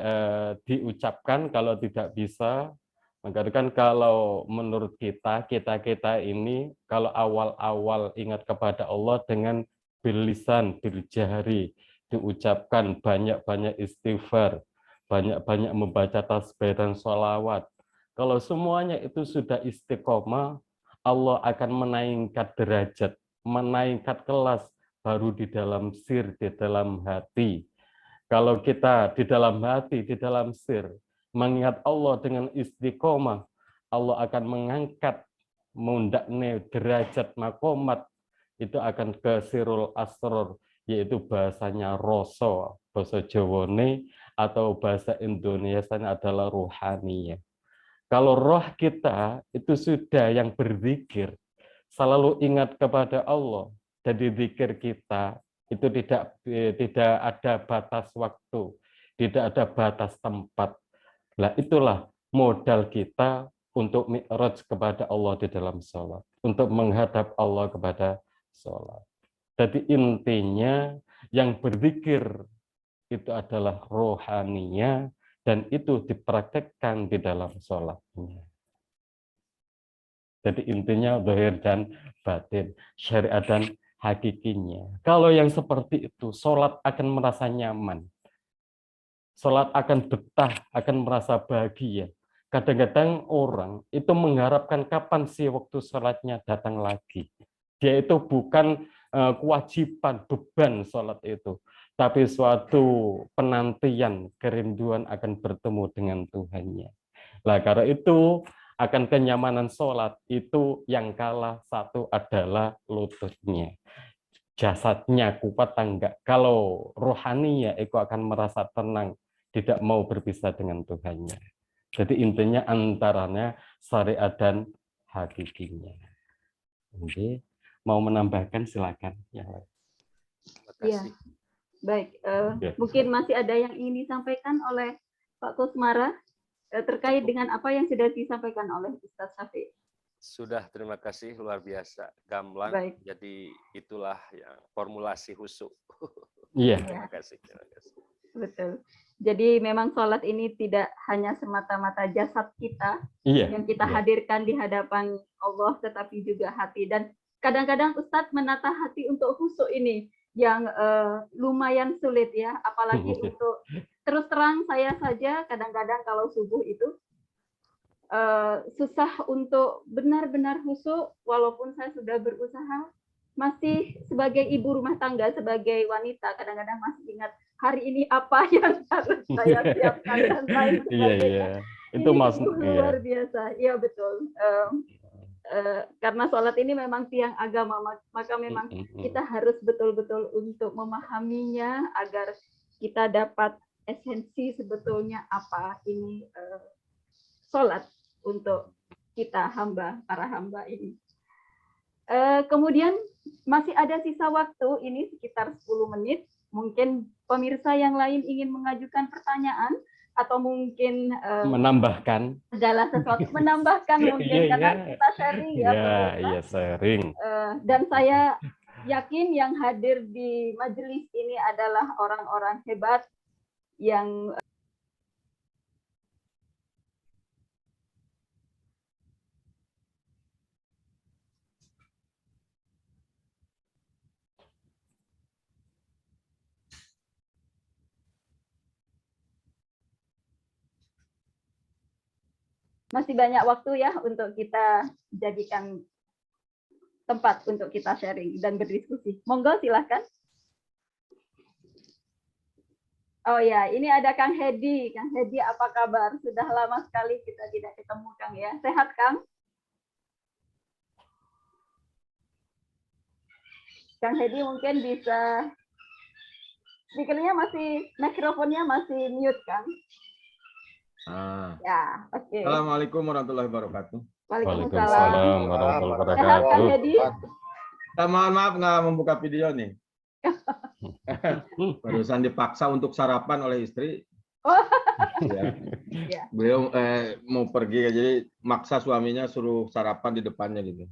diucapkan kalau tidak bisa. Maka kan kalau menurut kita ini kalau awal-awal ingat kepada Allah dengan bilisan, biljahri, diucapkan banyak-banyak istighfar, banyak-banyak membaca tasbih dan sholawat. Kalau semuanya itu sudah istiqomah, Allah akan menaikkan derajat, menaikkan kelas baru di dalam sir, di dalam hati. Kalau kita di dalam hati, di dalam sir, mengingat Allah dengan istiqomah, Allah akan mengangkat mundakne derajat makomat, itu akan ke sirul asror, yaitu bahasanya roso, bahasa Jawane, atau bahasa Indonesia adalah ruhaniyah. Kalau roh kita itu sudah yang berzikir, selalu ingat kepada Allah, jadi zikir kita itu tidak ada batas waktu, tidak ada batas tempat. Nah, itulah modal kita untuk mi'raj kepada Allah di dalam sholat, untuk menghadap Allah kepada sholat. Jadi intinya yang berzikir itu adalah rohaninya, dan itu dipraktekkan di dalam sholatnya. Jadi intinya zahir dan batin, syariat dan hakikinya. Kalau yang seperti itu, sholat akan merasa nyaman. Sholat akan betah, akan merasa bahagia. Kadang-kadang orang itu mengharapkan kapan sih waktu sholatnya datang lagi. Dia itu bukan kewajiban, beban sholat itu, tapi suatu penantian, kerinduan akan bertemu dengan Tuhannya. Nah, karena itu akan kenyamanan sholat itu yang kalah satu adalah lututnya. Jasadnya kuat enggak. Kalau rohaninya itu akan merasa tenang, tidak mau berpisah dengan Tuhannya. Jadi intinya antaranya syariat dan hakikinya. Oke. Mau menambahkan silakan. Terima Iya, kasih. baik. Ya. Mungkin masih ada yang ingin disampaikan oleh Pak Kusmara terkait dengan apa yang sudah disampaikan oleh Ustaz Syafiq. Sudah, terima kasih, luar biasa, gamblang. Baik. Jadi itulah yang formulasi khusyuk. Iya. Terima kasih. Terima kasih. Betul. Jadi memang sholat ini tidak hanya semata-mata jasad kita Iya. yang kita Iya. hadirkan di hadapan Allah, tetapi juga hati. Dan kadang-kadang Ustadz menata hati untuk khusyuk ini yang lumayan sulit ya, apalagi untuk terus terang saya saja kadang-kadang kalau subuh itu susah untuk benar-benar khusyuk, walaupun saya sudah berusaha. Masih sebagai ibu rumah tangga, sebagai wanita, kadang-kadang masih ingat hari ini apa yang harus saya siapkan dan lain sebagainya. Itu maksud luar biasa. Iya betul. Karena sholat ini memang tiang agama, maka memang kita harus betul-betul untuk memahaminya agar kita dapat esensi sebetulnya apa ini sholat untuk kita hamba, para hamba ini. Kemudian masih ada sisa waktu, ini sekitar 10 menit. Mungkin pemirsa yang lain ingin mengajukan pertanyaan atau mungkin menambahkan segala sesuatu, menambahkan mungkin karena kita sharing ya. Iya, sharing. Dan saya yakin yang hadir di majelis ini adalah orang-orang hebat yang masih banyak waktu ya untuk kita jadikan tempat untuk kita sharing dan berdiskusi. Monggo silahkan. Oh ya, ini ada Kang Hedi. Kang Hedi, apa kabar? Sudah lama sekali kita tidak ketemu, Kang ya. Sehat, Kang? Kang Hedi mungkin bisa, speakernya masih, mikrofonnya masih mute, Kang. Ya, oke. Assalamualaikum warahmatullahi wabarakatuh. Waalaikumsalam warahmatullahi Sehat, Kang wabarakatuh. Hedi? Mohon maaf nggak membuka video nih. Barusan dipaksa untuk sarapan oleh istri. Oh. Ya. Beliau mau pergi, jadi maksa suaminya suruh sarapan di depannya gitu.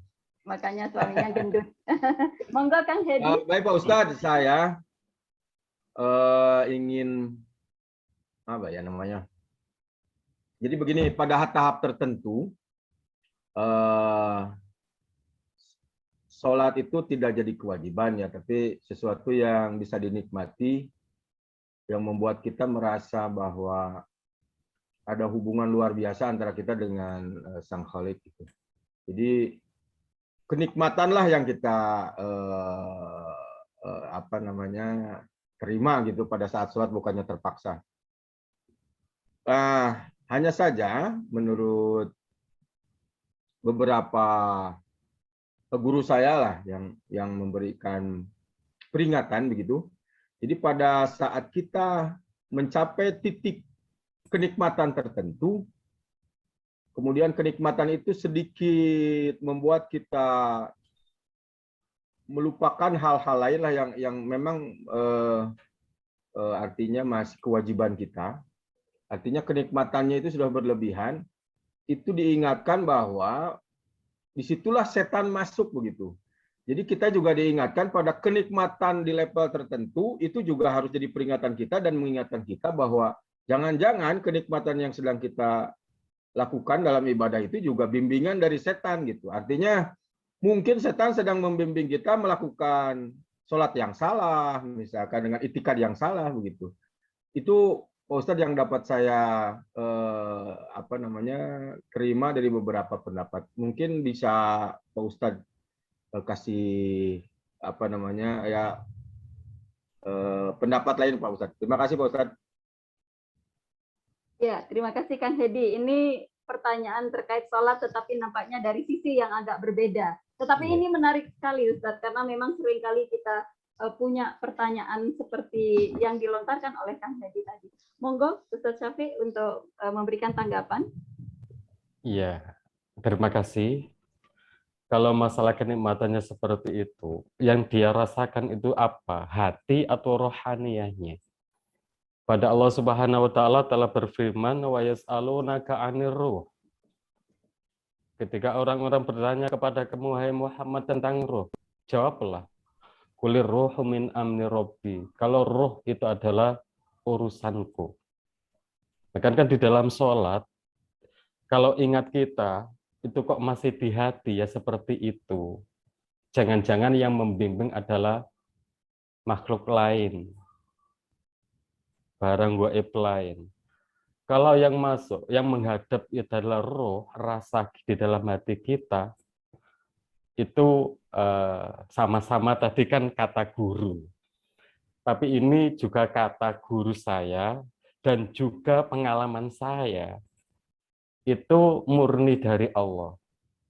Makanya suaminya gendut. Monggo Kang Hedi. Baik Pak Ustadz, saya ingin apa ya namanya? Jadi begini, pada tahap tertentu sholat itu tidak jadi kewajiban ya, tapi sesuatu yang bisa dinikmati, yang membuat kita merasa bahwa ada hubungan luar biasa antara kita dengan Sang Khalik gitu. Jadi kenikmatanlah yang kita apa namanya terima gitu pada saat sholat, bukannya terpaksa. Hanya saja menurut beberapa guru saya lah yang memberikan peringatan begitu. Jadi pada saat kita mencapai titik kenikmatan tertentu, kemudian kenikmatan itu sedikit membuat kita melupakan hal-hal lain lah yang memang artinya masih kewajiban kita. Artinya kenikmatannya itu sudah berlebihan, itu diingatkan bahwa disitulah setan masuk begitu. Jadi kita juga diingatkan pada kenikmatan di level tertentu, itu juga harus jadi peringatan kita dan mengingatkan kita bahwa jangan-jangan kenikmatan yang sedang kita lakukan dalam ibadah itu juga bimbingan dari setan gitu. Artinya mungkin setan sedang membimbing kita melakukan sholat yang salah, misalkan dengan itikad yang salah begitu. Itu Pak Ustadz yang dapat saya apa namanya terima dari beberapa pendapat. Mungkin bisa Pak Ustadz kasih apa namanya ya pendapat lain Pak Ustadz. Terima kasih Pak Ustadz. Ya, terima kasih Kang Hedi. Ini pertanyaan terkait sholat, tetapi nampaknya dari sisi yang agak berbeda. Tetapi ini menarik sekali Ustadz, karena memang seringkali kita punya pertanyaan seperti yang dilontarkan oleh Kang Hedi tadi. Monggo Ustadz Syafiq untuk memberikan tanggapan. Iya, terima kasih. Kalau masalah kenikmatannya seperti itu, yang dia rasakan itu apa? Hati atau rohaniyahnya? Pada Allah Subhanahu wa taala telah berfirman, "Wa yas'alunaka 'anir ruh." Ketika orang-orang bertanya kepada kamu, hai Muhammad, tentang ruh, jawablah, "Qulir ruhu min amri rabbi." Kalau ruh itu adalah urusanku. Bahkan kan di dalam sholat, kalau ingat kita, itu kok masih di hati ya seperti itu. Jangan-jangan yang membimbing adalah makhluk lain, barang gaib lain. Kalau yang masuk, yang menghadap itu adalah roh, rasa di dalam hati kita, itu sama-sama tadi kan kata guru. Tapi ini juga kata guru saya dan juga pengalaman saya. Itu murni dari Allah.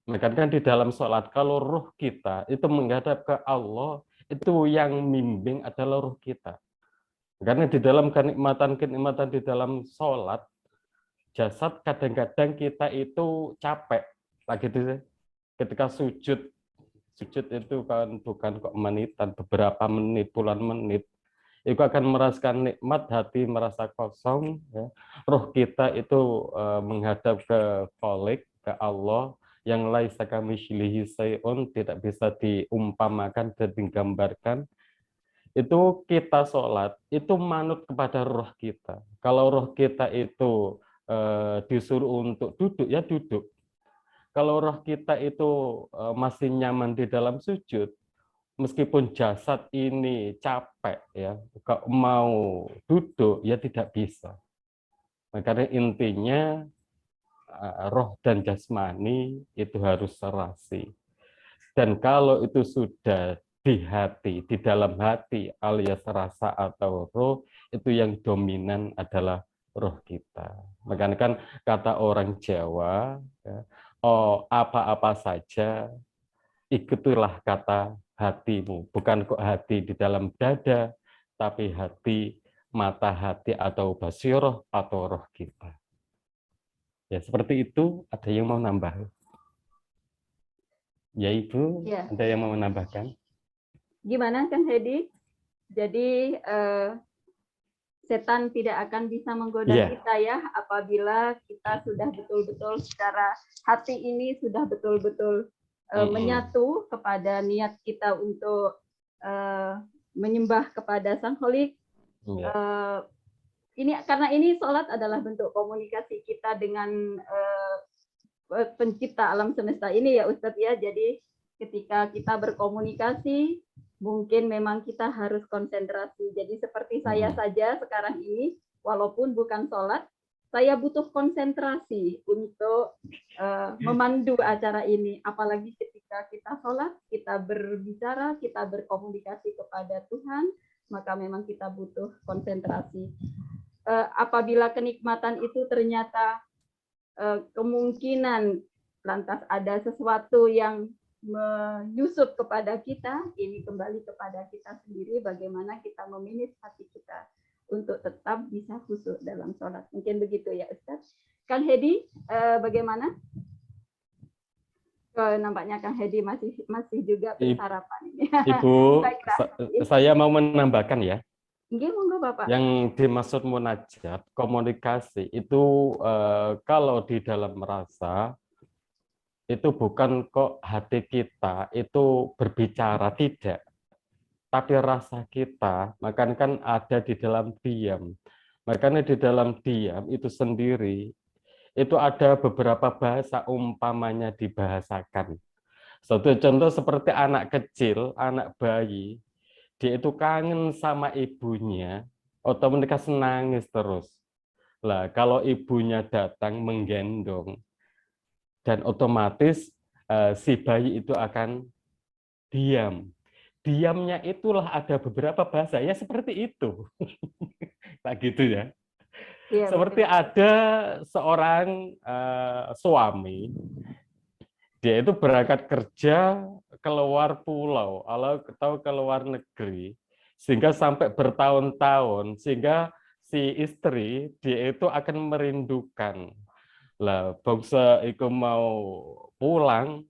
Maka kan di dalam sholat, kalau ruh kita itu menghadap ke Allah, itu yang membimbing adalah ruh kita. Karena di dalam kenikmatan-kenikmatan di dalam sholat, jasad kadang-kadang kita itu capek. Lagi itu, ketika sujud itu kan bukan kok menitan, beberapa menit, puluhan menit. Itu akan merasakan nikmat, hati merasa kosong. Ya. Ruh kita itu menghadap ke Khalik, ke Allah, yang laisa kamitslihi syai'un, tidak bisa diumpamakan dan digambarkan. Itu kita sholat, itu manut kepada roh kita. Kalau roh kita itu disuruh untuk duduk, ya duduk. Kalau roh kita itu masih nyaman di dalam sujud, meskipun jasad ini capek, ya mau duduk, ya tidak bisa. Makanya intinya roh dan jasmani itu harus serasi. Dan kalau itu sudah di hati, di dalam hati alias rasa atau roh, itu yang dominan adalah roh kita. Makanya kan kata orang Jawa, ya, oh apa-apa saja ikutilah kata hatimu. Bukan kok hati di dalam dada, tapi hati, mata hati atau basiroh atau roh kita. Ya seperti itu. Ada yang mau nambah? Ya Ibu, Ya. ada yang mau menambahkan? Gimana Kang Hedi? Jadi setan tidak akan bisa menggoda Iya. kita ya apabila kita sudah betul-betul secara hati ini sudah betul-betul menyatu kepada niat kita untuk menyembah kepada Sang Holik. Iya. Ini karena ini sholat adalah bentuk komunikasi kita dengan pencipta alam semesta ini ya Ustadz ya. Jadi ketika kita berkomunikasi mungkin memang kita harus konsentrasi. Jadi seperti saya saja sekarang ini walaupun bukan sholat, saya butuh konsentrasi untuk memandu acara ini. Apalagi ketika kita sholat, kita berbicara, kita berkomunikasi kepada Tuhan, maka memang kita butuh konsentrasi. Apabila kenikmatan itu ternyata kemungkinan lantas ada sesuatu yang menyusup kepada kita, ini kembali kepada kita sendiri bagaimana kita memanage hati kita untuk tetap bisa khusyuk dalam sholat. Mungkin begitu ya Ustaz. Kang Hedi, bagaimana? Nampaknya Kang Hedi masih juga bersarapan ini. Ibu, saya mau menambahkan ya. Nggih, monggo Bapak. Yang dimaksud munajat, komunikasi itu kalau di dalam rasa itu bukan kok hati kita itu berbicara, tidak. Tapi rasa kita, makanya kan ada di dalam diam. Makanya di dalam diam itu sendiri, itu ada beberapa bahasa umpamanya dibahasakan. Satu contoh seperti anak kecil, anak bayi, dia itu kangen sama ibunya, otomatis nangis terus. Lah, kalau ibunya datang menggendong, dan otomatis si bayi itu akan diam. Diamnya itulah ada beberapa bahasa, ya seperti itu. Tak gitu ya. Ya, Seperti betul. ada seorang suami, dia itu berangkat kerja keluar pulau atau keluar negeri, sehingga sampai bertahun-tahun, sehingga si istri dia itu akan merindukan. Lah, bangsa itu mau pulang,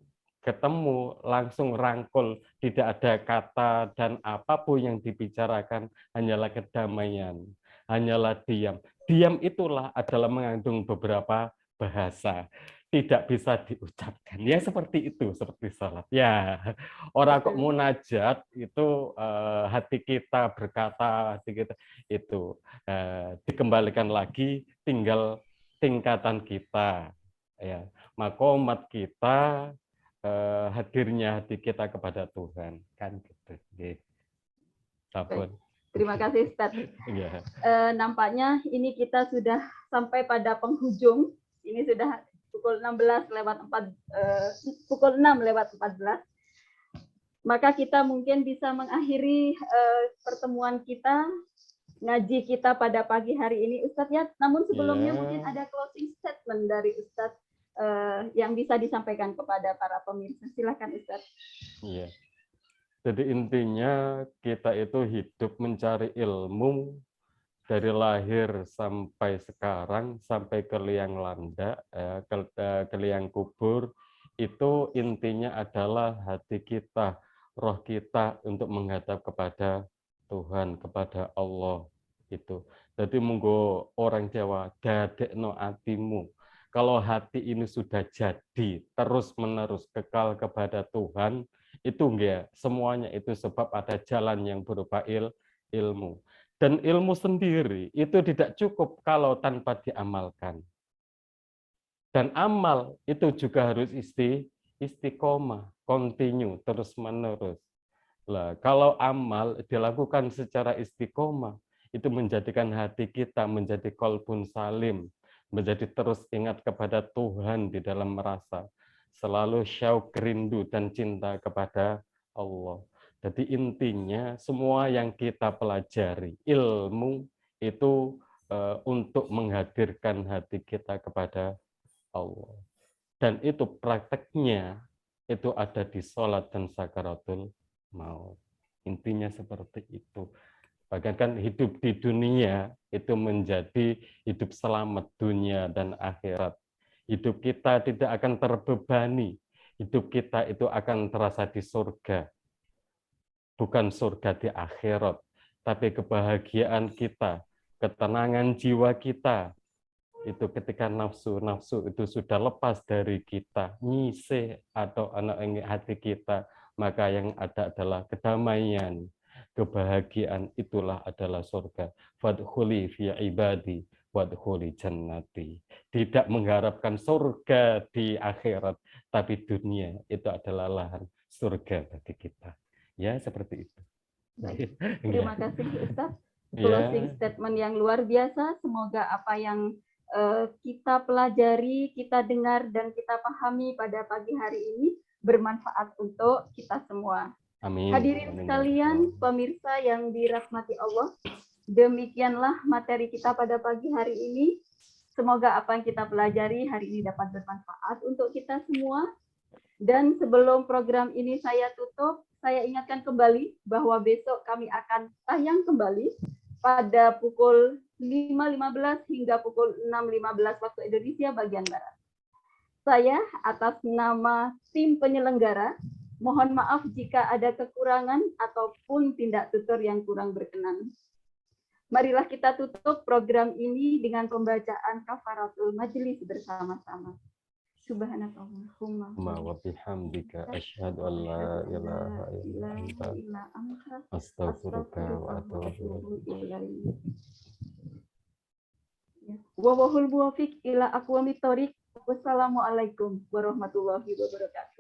ketemu, langsung rangkul, tidak ada kata dan apapun yang dibicarakan, hanyalah kedamaian, hanyalah diam. Diam itulah adalah mengandung beberapa bahasa. Tidak bisa diucapkan. Ya seperti itu, seperti salat. Ya, orang kok munajat itu hati kita berkata, hati kita itu dikembalikan lagi, tinggal tingkatan kita, ya, makomat kita, hadirnya hati kita kepada Tuhan, kan gitu. Sabun. Terima kasih Ustaz. Ya. Nampaknya ini kita sudah sampai pada penghujung. Ini sudah pukul 6:14. Maka kita mungkin bisa mengakhiri pertemuan kita, ngaji kita pada pagi hari ini Ustadz ya. Namun sebelumnya mungkin ada closing statement dari Ustadz yang bisa disampaikan kepada para pemirsa. Silakan Ustadz. Iya. Jadi intinya kita itu hidup mencari ilmu dari lahir sampai sekarang, sampai ke liang landa, ke liang kubur, itu intinya adalah hati kita, roh kita untuk menghadap kepada Tuhan, kepada Allah. Itu. Jadi monggo orang Jawa, dadekno atimu. Kalau hati ini sudah jadi terus-menerus kekal kepada Tuhan, itu enggak, semuanya itu sebab ada jalan yang berupa ilmu. Dan ilmu sendiri itu tidak cukup kalau tanpa diamalkan. Dan amal itu juga harus istiqomah, continue, terus-menerus. Lah, kalau amal dilakukan secara istiqomah, itu menjadikan hati kita menjadi qalbun salim, menjadi terus ingat kepada Tuhan di dalam merasa, selalu syauq, rindu, dan cinta kepada Allah. Jadi intinya semua yang kita pelajari, ilmu itu untuk menghadirkan hati kita kepada Allah. Dan itu prakteknya itu ada di sholat dan sakaratul maut. Intinya seperti itu. Bahkan kan hidup di dunia itu menjadi hidup selamat dunia dan akhirat. Hidup kita tidak akan terbebani. Hidup kita itu akan terasa di surga. Bukan surga di akhirat, tapi kebahagiaan kita, ketenangan jiwa kita, itu ketika nafsu itu sudah lepas dari kita, nyisih atau anak hati kita, maka yang ada adalah kedamaian, kebahagiaan, itulah adalah surga. Fadkhuli fi ibadi wadkhuli jannati. Tidak mengharapkan surga di akhirat, tapi dunia itu adalah lahan surga bagi kita. Ya, seperti itu. Baik. Terima kasih Ustaz. Ya. Closing statement yang luar biasa. Semoga apa yang kita pelajari, kita dengar, dan kita pahami pada pagi hari ini bermanfaat untuk kita semua. Amin. Hadirin Amin. sekalian, pemirsa yang dirahmati Allah, demikianlah materi kita pada pagi hari ini. Semoga apa yang kita pelajari hari ini dapat bermanfaat untuk kita semua. Dan sebelum program ini saya tutup, saya ingatkan kembali bahwa besok kami akan tayang kembali pada pukul 5.15 hingga pukul 6.15 waktu Indonesia bagian Barat. Saya atas nama tim penyelenggara, mohon maaf jika ada kekurangan ataupun tindak tutur yang kurang berkenan. Marilah kita tutup program ini dengan pembacaan kafaratul majelis bersama-sama. Subhanakallahumma wa bihamdika asyhadu an la ilaha illa anta astaghfiruka wa atubu ilaik. Wa wahul muwafiq ila aqwamit thoriq. Wassalamualaikum warahmatullahi wabarakatuh.